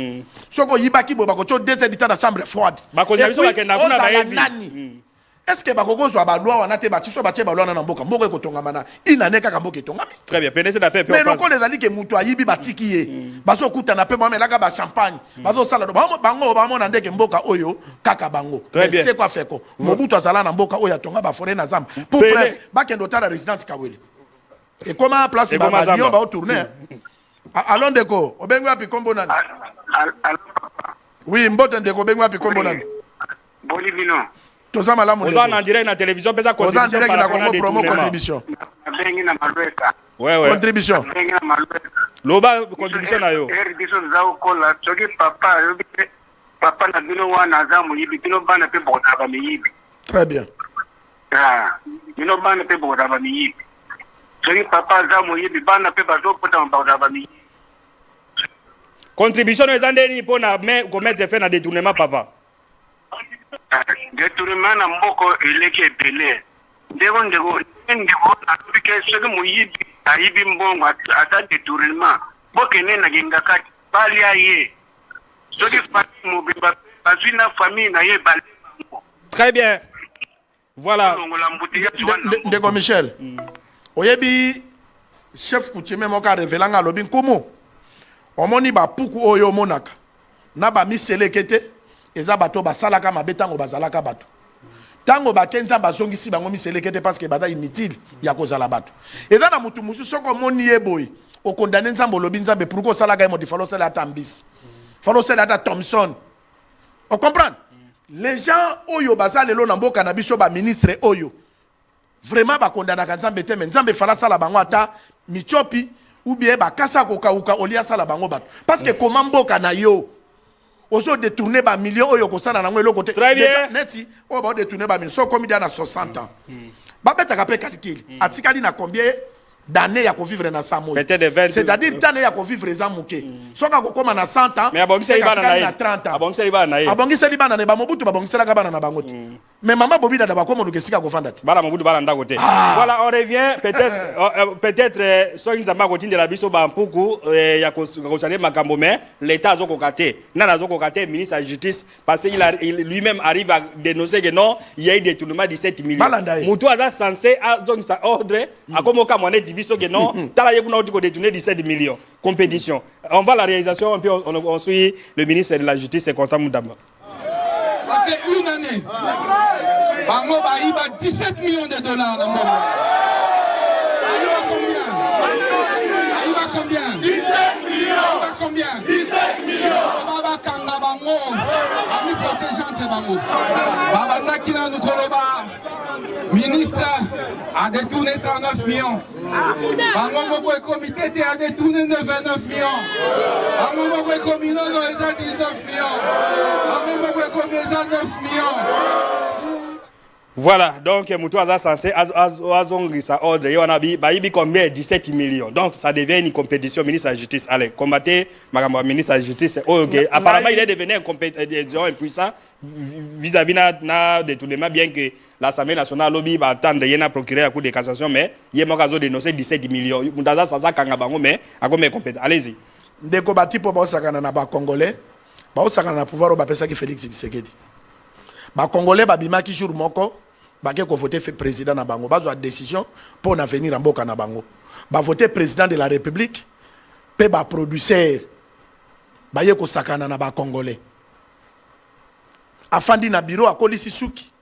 Soko yibaki bo ba ko cho 2 états na chambre froide. Ba ko nyabiso ba kenda kuna ba yebi. Est-ce que bakokozwa ba loi wana te ba tiso ba tie ba loi na mboka mboka ko tongama na inane kaka mboka tongami. Très bien, penese na pepe. Mais loko les ali ke mutu ayibi batiki ye. Bazo kuta na pe moi melaka ba champagne. Bazo sala bango ba mona ndeke mboka oyo kaka bango. C'est quoi faire ko? Mobutu azala na mboka oyo tonga ba forêt na zamba. Pour près ba kendo ta la résidence Kaweli. Et comment place ba Lyon ba tourner? Allons deko, obengo api kombo nani? Oui, mbote ndeko obengo api kombo nani? Bolivino. Oza en direct na télévision, pesa contribution. Oza en direct na Congo promo contribution. Bengi na malweka. Ouais. Contribution. Bengi na malweka. Loba contribution na yo. Biso zao kola, choki papa, papa na bino wana zamu yibi, bino bana pe bota ba miyibi. Très bien. Ah, bino bana pe bota ba miyibi. Choki papa zamu yibi, bana pe bazo pota ba ba miyibi. Contribution ezandeni pona mais commettre fait na détournement papa. Détournement na mboko eleki epele ndeko atubike soki moyibi ayibi mbongo ata détournement bokene na gengakati balia ye soki famille mobimba bazwi na famille na ye bale bango. Très bien. Voilà. Ndeko Michel oyebi chef coutumier moko arevelanga alobi nkumu omoni bapuku oyo omonaka na bamiseleke te eza bato basalaka mabe tango bazalaka bato tango bakenza bazongisi bango miseleke te parce que bada inutile ya kozala bato eza na mutu musu soko moni ye boy o condamner nzambo lobi nzambe pourquoi osala ga mo di falo sala ata mbisi falo sala ata Thompson on comprend les gens oyo bazale lo na mboka na biso ba ministre oyo vraiment ba condamner ka nzambe te mais nzambe fala sala bango ata michopi ou bien ba kasa ko kauka olia sala bango bato parce que comment mboka na yo ozo détourner ba millions oyo ko sana na ngwe lokote déjà neti o ba détourner ba millions so comme dia na 60 ans ba beta ka pe calcul atikali na combien d'années ya ko vivre na samo c'est-à-dire tane ya ko vivre za muke so ka ko koma na 100 ans mais abongisa libana na 30 ans abongisa libana ne ba mobutu ba bongisa ka bana na bangote mais maman bobi da ba ko moduke sika ko fanda bana mobutu bana ndako te voilà on revient peut-être so nzamba ko tindela biso ba mpuku ya ko chane makambo mais l'état azoko kate na azoko kate ministre de la justice parce qu'il lui-même arrive à dénoncer que non il y a eu détournement de 17 millions mutu aza censé donc ça ordre akomoka monnaie biso que non tala yekuna otiko détourner 17 millions compétition on va à la réalisation puis on suit le ministre de la justice Constant Moudamba. Ça fait une année Bango Baïba 17 millions de dollars dans le monde. Baïba combien 17 millions. Baïba combien 17 millions. Baba Kanga Bango Ami protégeante Bango Baba Nakina Nukoloba ministre a détourné 39 millions. Bango Moko et comité a détourné 29 millions. Bango Moko et comité a 19 millions. Bango Moko et comité a 9 millions. Voilà, donc Moutou a censé azongisa ordre yonabi bayibi combien 17 millions. Donc ça devient une compétition ministre de la justice. Allez, combattez madame ministre de la justice. OK, apparemment il est devenu un impuissant vis-à-vis na détournement bien que l'Assemblée nationale lobby va attendre yena procureur à coup de cassation mais yema kazo dénoncer 17 millions. Mundaza sasa kanga bango mais a combien compétent. Allez-y. Ndeko bati po ba sakana na ba congolais. Ba sakana na pouvoir o ba pesa ki Félix Tshisekedi. Ba congolais ba bimaki jour moko bake ko voter président na bango bazwa décision pour venir en mboka na bango ba voter président de la république pe ba producteur ba ye ko sakana na ba congolais afandi na bureau akolisi suki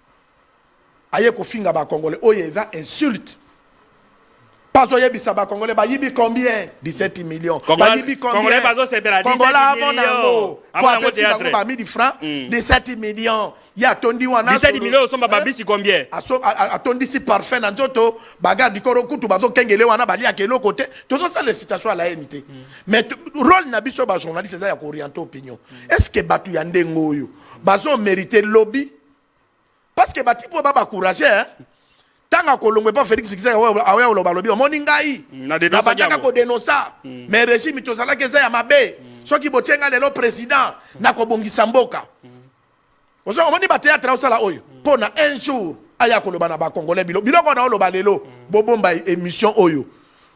aye ko finga ba congolais oye eza insulte pas oye bisa ba congolais ba yibi combien 17 millions ba yibi combien congolais bazo se bela 17 millions amona théâtre ba 1000 francs 17 millions ya tondi wana 17 millions somba babisi combien atondi si parfait na nzoto bagarde dikoro kutu bazo kengele wana bali akelo côté tozo ça les situations à la unité mais rôle na biso ba journaliste ça ya ko orienter opinion est-ce que batu ya ndengo yo bazo mériter lobby parce que bati po baba courageux hein tanga kolongwe pas Félix Tshisekedi awe lo balobi omoni ngai na bataka ko dénoncer mais régime tozala ke ça ya mabe soki botienga lelo président na kobongisa mboka ozo omoni ba théâtre osala oyo pona un jour aya koloba na ba congolais biloko na oloba lelo bobomba émission oyo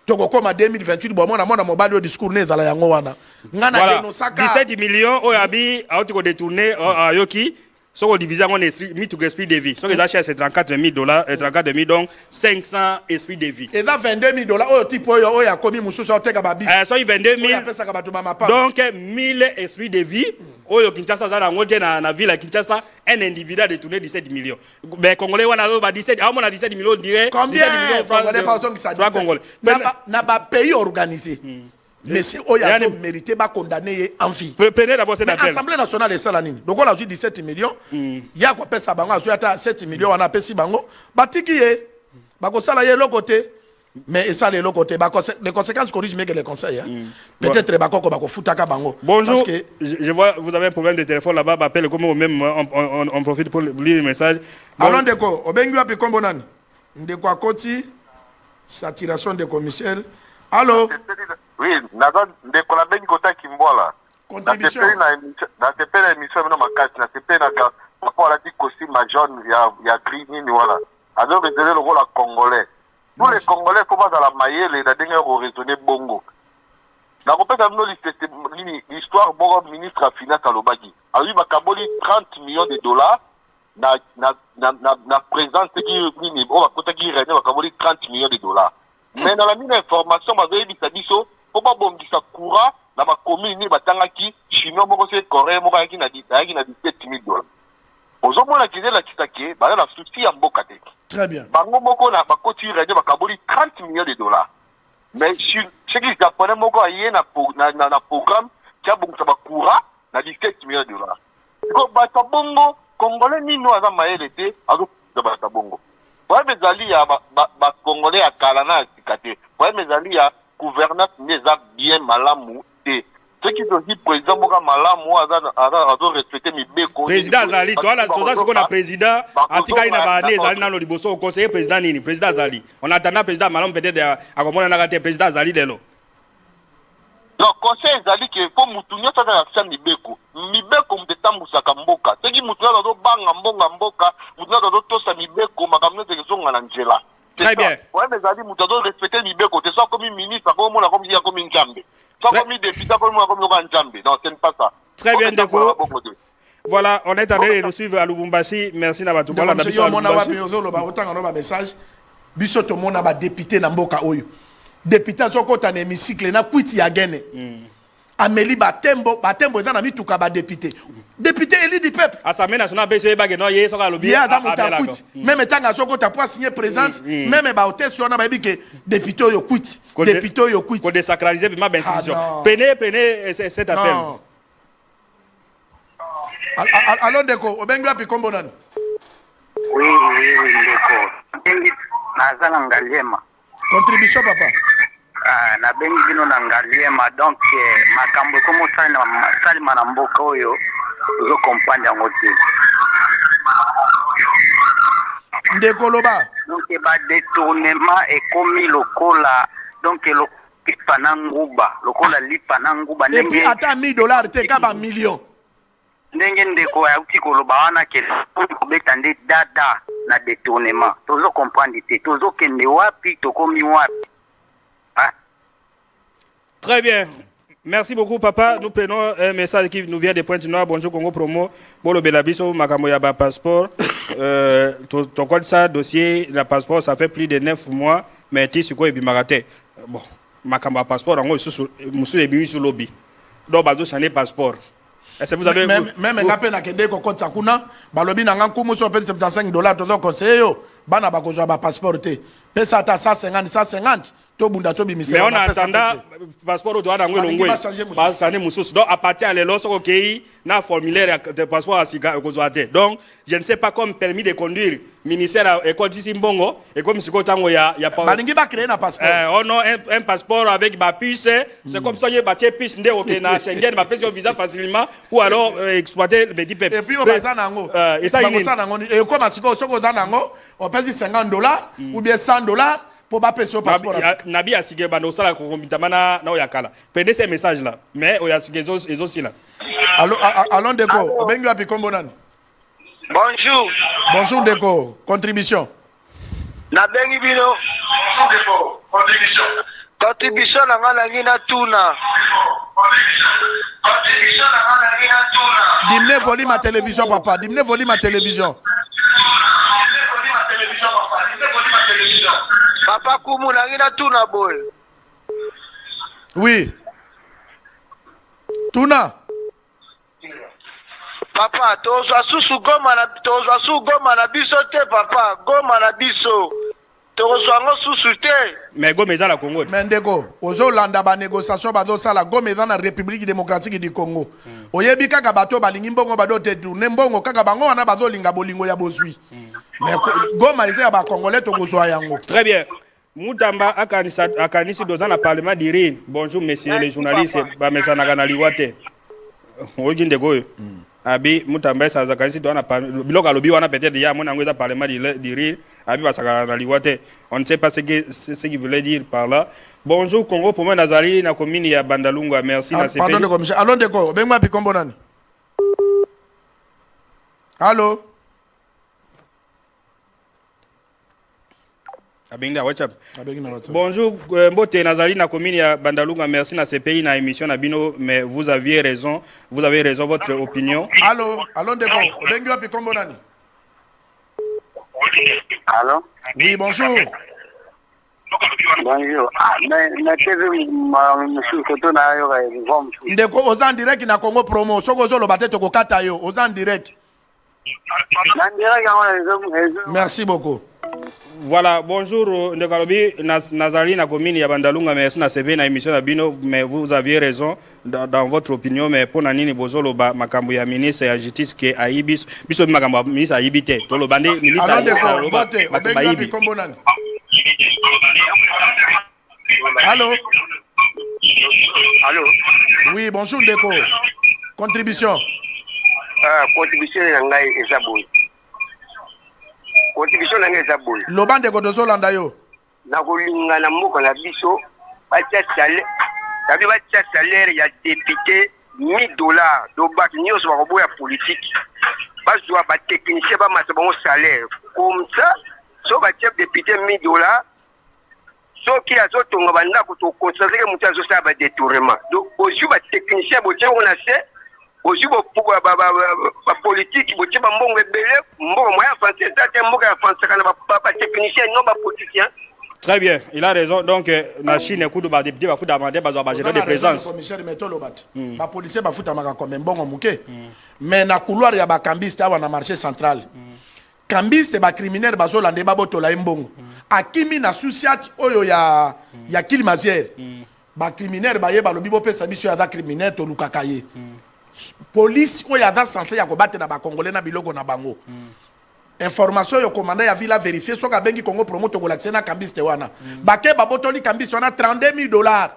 tokokoma 2028 bomona mona mobali o discours ne ezala yango wana ngana voilà. denosaka 17 millions oyo abi auti ko détourner yoki soko diviser en esprit de vie soko eza cher c'est $34,000 34,000 donc 500 esprit de vie eza $22,000 oyo type oyo akomi mususu oteka ba bis so 22,000 apesaka bato ba mapa donc 1000 esprit de vie oyo Kinshasa za nango je na ville à Kinshasa un individu a détourné 17 millions mais congolais wana ba 17 à mon 17 millions dirait combien 17 millions francs congolais na ba pays organisé monsieur oya ko mérité ba condamner en vie prenez d'abord cette appel Assemblée nationale et salanini donc on a 17 millions ya ko pesa bango azu ata 7 millions wana pesi bango batiki ye bako sala ye le côté mais ça les côté les conséquences corrigent mieux que les conseils peut-être bakoko bako futaka bango bonjour je vois vous avez un problème de téléphone là-bas appelle comme même on profite pour lire le message allons ndeko obengi wapi kombo nani ndeko akoti saturation de commissaire allô oui naza ndeko la bengi kota kimbola contribution na tepele émission na makati na tepele na rapport à dit costume jaune ya gris ni voilà alors que c'est le rôle congolais tous les congolais faut pas dans la maïele na denga ko raisonner bongo na kopesa mno l'histoire bon ministre à finance à l'obagi ali bakaboli 30 millions de dollars na présence qui ni on va côté qui rene bakaboli 30 millions de dollars mais dans la mine information bazoyi bisabiso faut pas bombisa courant na ba commune ni batangaki chinois moko c'est coréen moko yaki na $17,000 ozomona kizela kitake bana na souci ya mboka te très bien bango moko na bakoti radio bakaboli 30 millions de dollars mais ce qui japonais moko aye na programme qui a bongisa ba courant na 17 millions de dollars ko bata bongo congolais ni no aza maele te azo bata bongo pour mezali ya ba congolais ya kalana sikate pour mezali ya gouvernance neza bien malamu te ce qui doit dire président moka malamu azo respecter mibeko président Azali toi là toza siko na président atika ina ba ne ezali na lo liboso conseiller président nini président Azali on attend président malamu peut-être akomona na kate président Azali lelo non conseil ezali ke po mutu nyonso aza na kisa mibeko mutetambusaka mboka soki mutu nyonso azobanga mboka mutu nyonso azotosa mibeko makambo nyonso ekozonga na nzela très bien problème ezali mutu azorespecte mibeko te so akomi ministre akomona akomi nzambe so akomi député akomona akomi loka nzambe non ce n'est pas ça très bien Ndeko voilà on est en train de nous suivre à Lubumbashi merci na batu voilà na biso amona wapi ozoloba otanga no ba message biso to mona ba député na mboka oyo député azokota na hémicycle na kwiti ya gene ameli batembo eza na mituka ba député élu du peuple assemblée nationale beso ebage no ye soka lobi même tanga azokota pour signer présence même ba hôtesse on a ba que député oyo kwiti député oyo kwiti pour désacraliser vraiment ben institution prenez cet appel allons Ndeko obengi wapi kombo nani oui Ndeko bengi nazana ngaliema contribution papa na bengi bino na ngaliema donc makambo komo salima na mboka oyo zo comprendre yango te Ndeko loba donc ba détournement ekomi lokola donc lipa na nguba lokola lipa na nguba et puis ata $1,000 te ka ba million ndenge Ndeko ya uti koloba wana ke kobeta nde dada na détournement tozo comprendre te tozo kende wapi tokomi wapi très bien merci beaucoup papa nous prenons un message qui nous vient de Pointe-Noire bonjour Congo Promo bolo belabiso makambo ya ba passeport ton quoi ça dossier la passeport ça fait plus de 9 mois mais tu siko ebimarate bon makambo ya passeport ngo musu ebi sur lobby donc bazo changer passeport. Est-ce que vous avez même ngape na kende ko kotsa kuna balobi na nganku muso pe $75 to conseiller yo bana bakozwa ba passeport te pesa ata 150 to bunda to bimisa mais on attend passeport au droit d'ango longwe pas changer mususu donc à partir de là soko kei na formulaire de passeport asika kozwa te donc je ne sais pas comme permis de conduire ministère école d'ici mbongo et comme siko tango ya balingi ba créer na passeport oh non un passeport avec ba puce c'est comme ça y ba puce nde ok na Schengen ba pèse visa facilement ou alors exploiter le petit peuple et puis on va ça nango et ça et comme siko soko za nango on pèse $50 ou bien $100 pour pas payer au passeport. Nabi a sigé bando sala ko mitamana na oyakala. Prenez ces messages là. Mais oya sigé les aussi là. Allons Deko, obengi api kombo nani? Bonjour. Bonjour Deko, contribution. Na bengi bino. Deko, contribution. Contribution na ngana ngina tuna. Contribution na ngana ngina tuna. Dimne volume ma télévision papa, dimne volume ma télévision. Papa kumu na ngina tuna boy. Oui. Tuna. Papa, tozwa susu goma na biso te papa, goma na biso. Tozwa ngo susu te. Mais Goma eza la Congo. Mendeko, ozo landa ba négociation ba do sala Goma eza na République démocratique du Congo. Oyebi kaka bato balingi mbongo bado te tu, ne mbongo kaka bango wana bazo linga bolingo ya bozwi. Mais Goma eza ya ba Congolais to kozwa yango. Très bien. Moutamba akanisi dans le parlement d'Irine. Bonjour messieurs les journalistes, ba mesana kana liwate. Oginde goyo. Abi Moutamba sa akanisi dans le biloko alobi wana peut-être ya mona ngoza parlement d'Irine. Abi basaka kana liwate. On ne sait pas ce qu'il voulait dire par là. Bonjour Congo pour moi Nazari na commune ya Bandalungwa. Merci na CP. Pardon de commission. Allons Deko, bengwa pi kombo nani? Allô? Bonjour, Mbote Nazari na commune ya Bandalunga, merci na CPI na émission na bino, mais vous aviez raison, votre opinion. Allô, allô Deko, bengi wapi kombo nani? Allô? Oui, bonjour. Bonjour. Ndeko, oza en direct na Congo Promo, soko zo lo bate to kokata yo, oza en direct. Merci beaucoup. Voilà, bonjour Ndekalobi, Nazari na commune ya Bandalunga, merci na CP na émission na bino, mais vous aviez raison dans votre opinion, mais pour nanini bozolo ba makambo ya ministre ya justice ke aibis, biso makambo ministre aibite, to lo bande ministre aibite, aibite. Allô? Allô? Oui, bonjour Ndeko. Contribution. Contribution ngai eza boy. Contribution ngai eza boy. Lobande ko dozolanda yo. Na kolinga na mboka na biso batia salaire. Tabi batia salaire ya député $1000 do bat nyonso bakoboya politique. Bazwa ba technicien ba masa bon salaire. Comme ça, so batia député $1000 soki azotonga bandako to constater que mutu azosala ba détournement. Donc ozu ba technicien bo tiens on a fait ozu bo ba politique bo tiens ba mbongo ebele mbongo moya français ça te mbongo ya français kana ba technicien non ba politicien. Très bien, il a raison. Donc na Chine écoute ba député ba futa demander ba gérer de présence. Commissaire Metolo bat. Ba policier ba futa maka comme mbongo muke. Mais na couloir ya ba cambiste awa na marché central. Cambiste ba criminel ba zo lande ba botola mbongo. Akimi na souciat oyo ya Kilimazière. Ba criminel ba ye ba lobi bo pesa biso ya da criminel to lukakaye. Police oyo ya da censé ya ko battre na ba congolais na biloko na bango. Information yo commandant ya villa vérifier soka bengi Congo Promo to kolakse na Cambiste wana. Ba ke ba botoli Cambiste wana $32,000.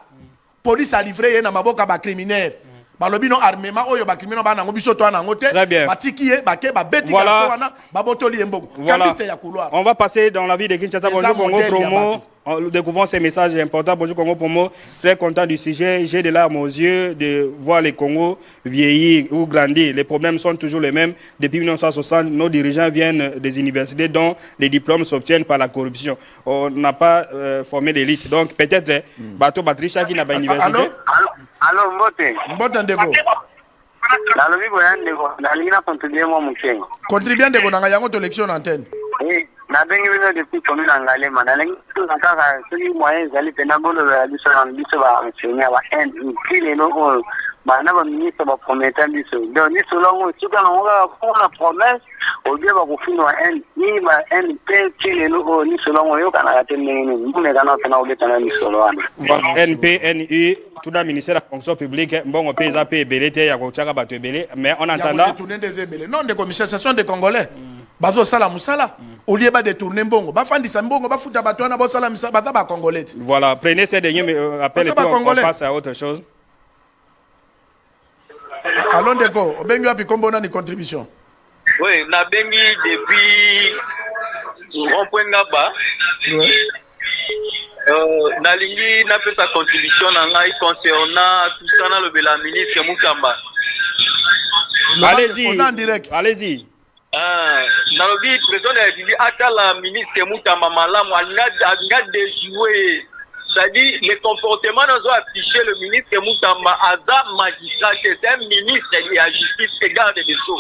Police a livré ye na maboka ba criminel. Balobi no armement oyo ba criminel ba na ngo biso to na ngo te. Batiki ye ba ke ba beti ka wana ba botoli mbongo. Cambiste ya couloir. On va passer dans la vie de Kinshasa. Bonjour Congo Promo. Nous découvrons ces messages importants. Bonjour Congo Promo. Très content du sujet. J'ai des larmes aux yeux de voir les Congos vieillir ou grandir. Les problèmes sont toujours les mêmes. Depuis 1960, nos dirigeants viennent des universités dont les diplômes s'obtiennent par la corruption. On n'a pas formé l'élite. Donc peut-être bateau Patricia qui n'a pas université. Allô, Mbote. Mbote Ndeko. Allô, Bibo Ndeko. Nalina contribuer moi mukengo. Contribuer Ndeko na yango to élection antenne. Oui, na bengi bino depuis commune Ngalema. Na lengi tout na kaka soki moyen zali pena bolo ya biso na biso ba enseignant ba end kile no ko bana ba ministre ba promettre biso. Donc ni selon tout dans on pour la promesse au lieu ba kufino wa end ni ba end pe kile no ko ni selon yo kana katende ni mbune kana tena uleta na ni solo ana. NPNU tout dans ministère de la fonction publique mbongo pesa pe belete ya ko chaka bato ebele mais en attendant non des commissaires ce sont des Congolais. Bazo sala musala au lieu ba détourner mbongo ba fandisa mbongo ba futa bato na ba sala misala ba ba Congolais. Voilà, prenez ces derniers appels et puis on passe à autre chose. Allons Ndeko, obengi api kombo na ni contribution. Oui, na bengi depuis rond-point Ngaba. Oui. nalingi na pesa contribution na ngai concernant tout ça na le bela ministre Mutamba. Allez-y. On est en direct. Allez-y. Nalobi président de la République atala ministre Mutamba malamu alinga déjouer. C'est-à-dire les comportements nous ont affiché le ministre Mutamba Aza magistrat, c'est un ministre de la justice et garde des sceaux.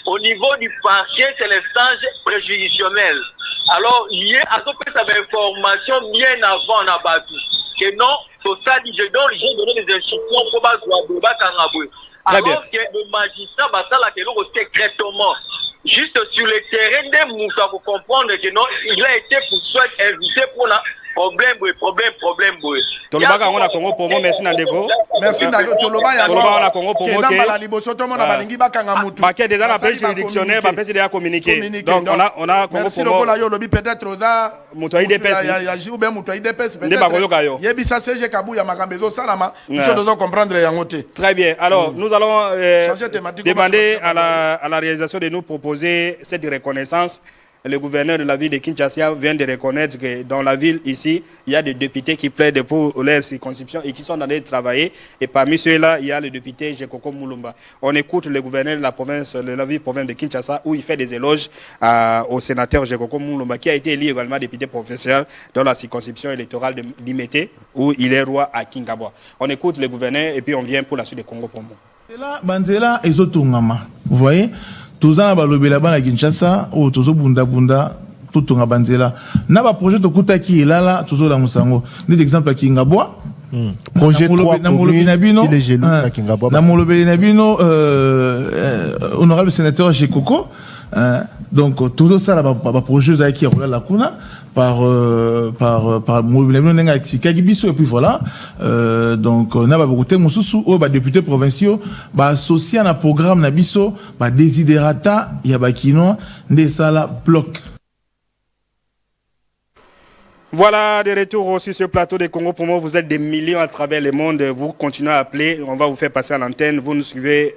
Au niveau du parquet, c'est l'instance préjudicielle. Alors, il y a à peu près cette information bien avant Nabatu. Que non, pour ça, j'ai donné des instructions pour Kanaboué. Alors que le magistrat va ça secrètement. Juste sur le terrain des Moussa pour comprendre que non, il a été pour soit invité pour la problème. Toloba on a Congo pour moi, merci Nandeko. Merci Nandeko. Toloba on a Congo pour moi. Paquet déjà la presse juridictionnelle, la presse déjà communiqué. Donc on a Congo pour moi. Merci lobby peut-être Rosa. Mutoyi DPS. Ou bien Mutoyi DPS peut-être. Ndeba koyoka yo. Yebi ça CG Kabuya Makambezo Salama. Nous devons comprendre yangote. Très bien. Alors nous allons demander à la réalisation de nous proposer cette reconnaissance. Le gouverneur de la ville de Kinshasa vient de reconnaître que dans la ville ici, il y a des députés qui plaident pour leur circonscription et qui sont en train de travailler. Et parmi ceux-là, il y a le député Jekoko Moulumba. On écoute le gouverneur de la province, de la ville province de Kinshasa, où il fait des éloges au sénateur Jekoko Moulumba, qui a été élu également député professionnel dans la circonscription électorale de Limete, où il est roi à Kingabwa. On écoute le gouverneur et puis on vient pour la suite de Congo Promo. Banzela ezotungama. Vous voyez? Tozana balobela bana Kinshasa o tozo bunda tutunga banzela na ba projet tokutaki elala tozo la musango ni exemple à Kingabwa projet 3 communes les jeunes à Kingabwa na molobeli na bino honorable sénateur Jekoko donc tozo ça la ba projet za ki rola la kuna par molobeli na expliquer biso et puis voilà donc na ba beaucoup mususu o ba députés provinciaux ba associé à un programme na biso ba desiderata ya ba kino nde sala bloc. Voilà, de retour sur ce plateau de Congo Promo. Vous êtes des millions à travers le monde. Vous continuez à appeler. On va vous faire passer à l'antenne. Vous nous suivez.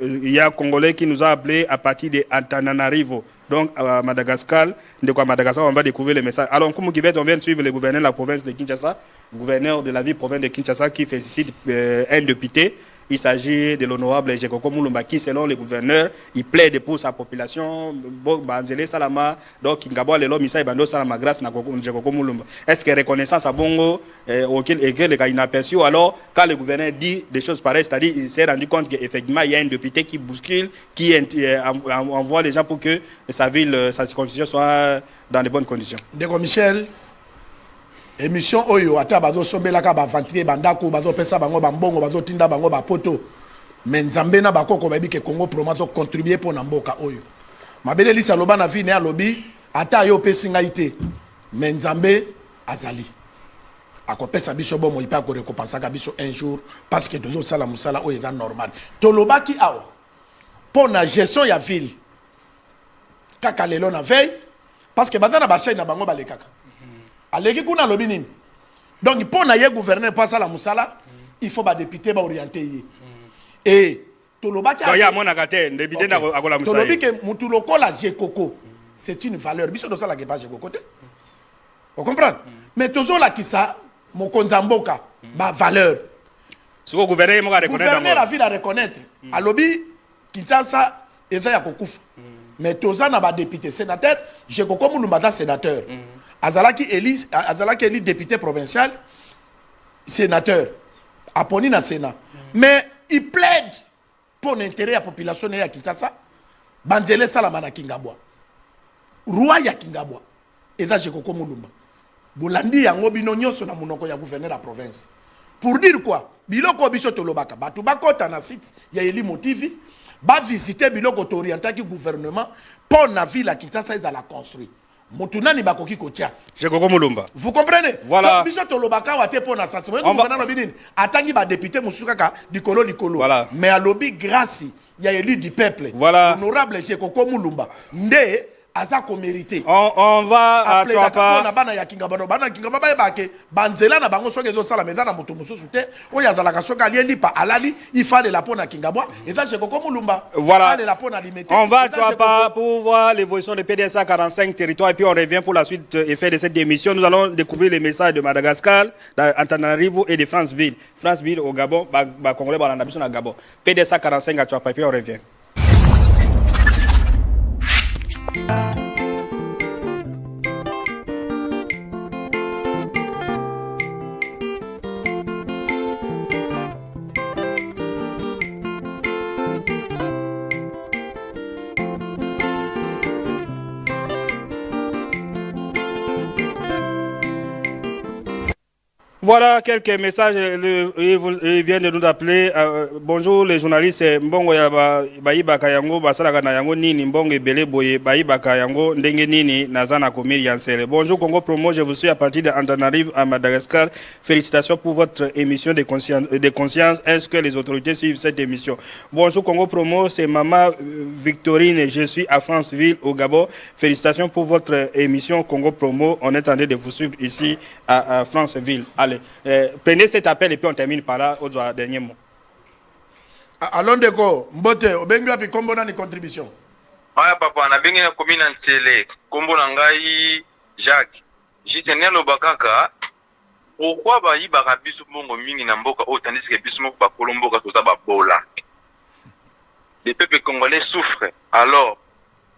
Il y a un Congolais qui nous a appelé à partir de Antananarivo. Donc, à Madagascar. De quoi Madagascar, on va découvrir les messages. Alors, comme on vient de suivre le gouverneur de la province de Kinshasa, gouverneur de la ville province de Kinshasa, qui félicite un député. Il s'agit de l'honorable Jekoko Moulumba qui, selon le gouverneur, il plaide pour sa population. Salama, donc Kingabwa le Misa Ibando Salama grâce à Jekoko Moulumba. Est-ce que reconnaissance à Bongo auquel est le cas inaperçu? Alors, quand le gouverneur dit des choses pareilles, c'est-à-dire il s'est rendu compte qu'effectivement il y a un député qui bouscule, qui envoie les gens pour que sa ville, sa circonscription soit dans de bonnes conditions. Deko Michel. Émission oyo ata bazo sobelaka ba ventilier bandako bazo pesa bango bambongo bazo tinda bango ba poto mais nzambe na bakoko babi ke Congo Promo to contribuer pour namboka oyo mabele lisa loba na vie ne alobi ata yo pesinga ite mais nzambe azali akopesa biso bomo ipa ko récompenser ka biso un jour parce que dozo sala musala oyo est normal to lobaki awa pour na gestion ya ville kaka lelo na veille parce que bazana ba chaîne na bango balekaka aleki kuna lobi nini donc pour na ye gouverner pas ça la musala il faut ba député ba orienter et tolobaki ya mona kate député na akola musala tolobi ke mutu lokola Jekoko c'est une valeur biso do sala ke pas Jekoko te on comprend mais tozo la kisa mokonza mboka ba valeur siko gouverner mo ka reconnaître gouverner la ville à reconnaître alobi Kinshasa eza ya kokufa mais toza na ba député sénateur Jekoko Moulumba da sénateur Azalaki élu député provincial, sénateur, apponi na Sénat. Mais il plaide pour l'intérêt de la population de Kinshasa. Banzele Salama na Kingabwa. Roi ya Kingabwa. Eza Jekoko Moulumba. Bolandi yango bino nyonso na munoko ya gouverneur de la province. Pour dire quoi? Biloko biso tolobaka. Batu bakota na site ya Eli Motivi. Ba visiter biloko to orientaki gouvernement pour na ville à Kinshasa ils la construire. Motunani bakoki kotia Jekoko Moulumba. Vous comprenez? Voilà. Biso tolobaka wate pona sentiment. On va lobby atangi ba député musukaka dikolo. Voilà. Mais à lobby grâce il y a élu du peuple. Voilà. Honorable Jekoko Moulumba. Nde azako mérité. On va à toi pas. Na bana ya Kingaba bana Kingaba ba bake banzela na bango soki zo sala meza na moto mususu te o ya zala ka soki alieli pa alali il fallait la pona Kingaba et ça c'est comme Mulumba. Voilà. On va à toi pas pour pour voir l'évolution de PDSA 45 territoires et puis on revient pour la suite effet de cette émission. Nous allons découvrir les messages de Madagascar, d'Antananarivo et de Franceville. Franceville au Gabon, ba Congolais ba na Gabon. PDSA 45 à toi pas et puis on revient. Voilà quelques messages. Il vient de nous appeler. Bonjour les journalistes. Mbongo ya bayiba kayango basala na yango nini mbongo ebele boye bayiba kayango ndenge nini nazana komiri yansele. Bonjour Congo Promo, je vous suis à partir d'Antananarivo à Madagascar. Félicitations pour votre émission de conscience. Est-ce que les autorités suivent cette émission? Bonjour Congo Promo, c'est Maman Victorine, je suis à Franceville au Gabon. Félicitations pour votre émission Congo Promo. On est en train de vous suivre ici à Franceville. Allez. Prenez cet appel et puis on termine par là au dernier mot. Allons de go, Mbote, obengi api kombo na ni contribution. Aya papa, na bengi na komina nsele, kombo na ngai Jacques. Jitenel obakaka, pourquoi ba yibaka biso bongo mingi na mboka o tandis que biso moko ba kolomboka toza ba bola. Les peuples congolais souffrent. Alors,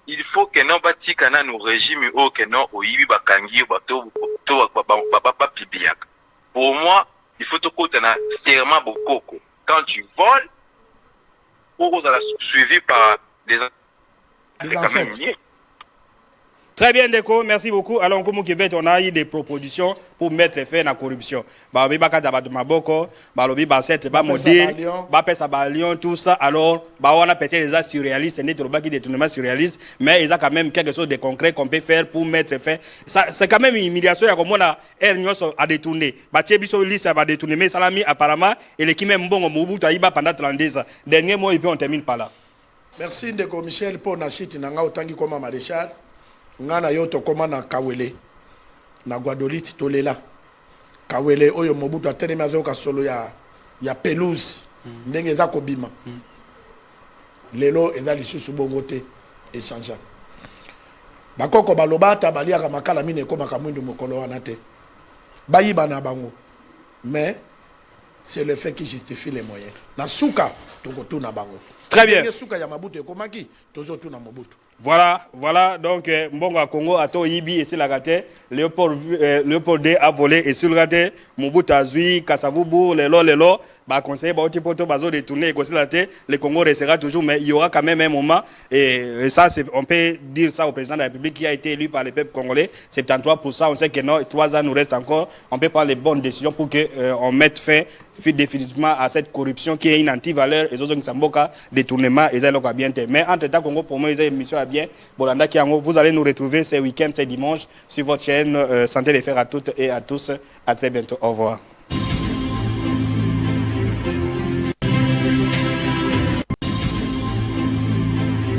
il faut que non batika na nos régimes o que non o yibi bakangi ba to ba pibiaka. Pour moi, il faut te coûter serment beaucoup. Quand tu voles, ou la suivi par des ancêtres. Très bien, Deko, merci beaucoup. Alors, comme on a eu des propositions pour mettre fin à la corruption. Bah, Maboko, Balobi, Basset, Bamodé, Bapesa Balion, tout ça. Alors, bah, on a peut-être des surréalistes, ce n'est pas des détournements surréalistes, mais il y a quand même quelque chose de concret qu'on peut faire pour mettre fin. C'est quand même une humiliation. Il y a comme on a Ernios à détourner. Bah, Tchebiso Lissa va détourner, mais Salami apparemment, et l'équipe même bon, Mobutu Aïba pendant 32 ans. Dernier mot, et puis on termine par là. Merci, Ndeko Michel, pour Nachit, Nanga, Otangi, comme Maréchal. Ngana yoto koma na Kawele na Guadolit tolela Kawele oyo Mobutu atelemi azoka solo ya pelouse ndenge za kobima lelo eza lisusu bongo te échange bakoko baloba ta baliaka makala mine koma kamwindu mokolo wana te bayiba na bango mais c'est le fait qui justifie les moyens na suka tokotu na bango. Très bien. Voilà, donc Mbongo à Congo, Ato Ibi et Silagate, Léopold D a volé et Sulgate, Mobutu Azui, Kasavubu, Lelo, bah conseiller, bah Otipoto, Bazo détourné et Gosilate, le Congo restera toujours, mais il y aura quand même un moment, et ça, on peut dire ça au président de la République qui a été élu par le peuple congolais, 73%, on sait que non, 3 ans nous restent encore, on peut prendre les bonnes décisions pour qu'on mette fin définitivement à cette corruption qui est une anti-valeur, et les autres qui sont détournement, et ça est bien. Mais entre-temps, Congo, pour moi, ils ont une mission à bien. Bolanda Kiango, vous allez nous retrouver ce week-end, ce dimanche, sur votre chaîne. Santé les faire à toutes et à tous. À très bientôt. Au revoir.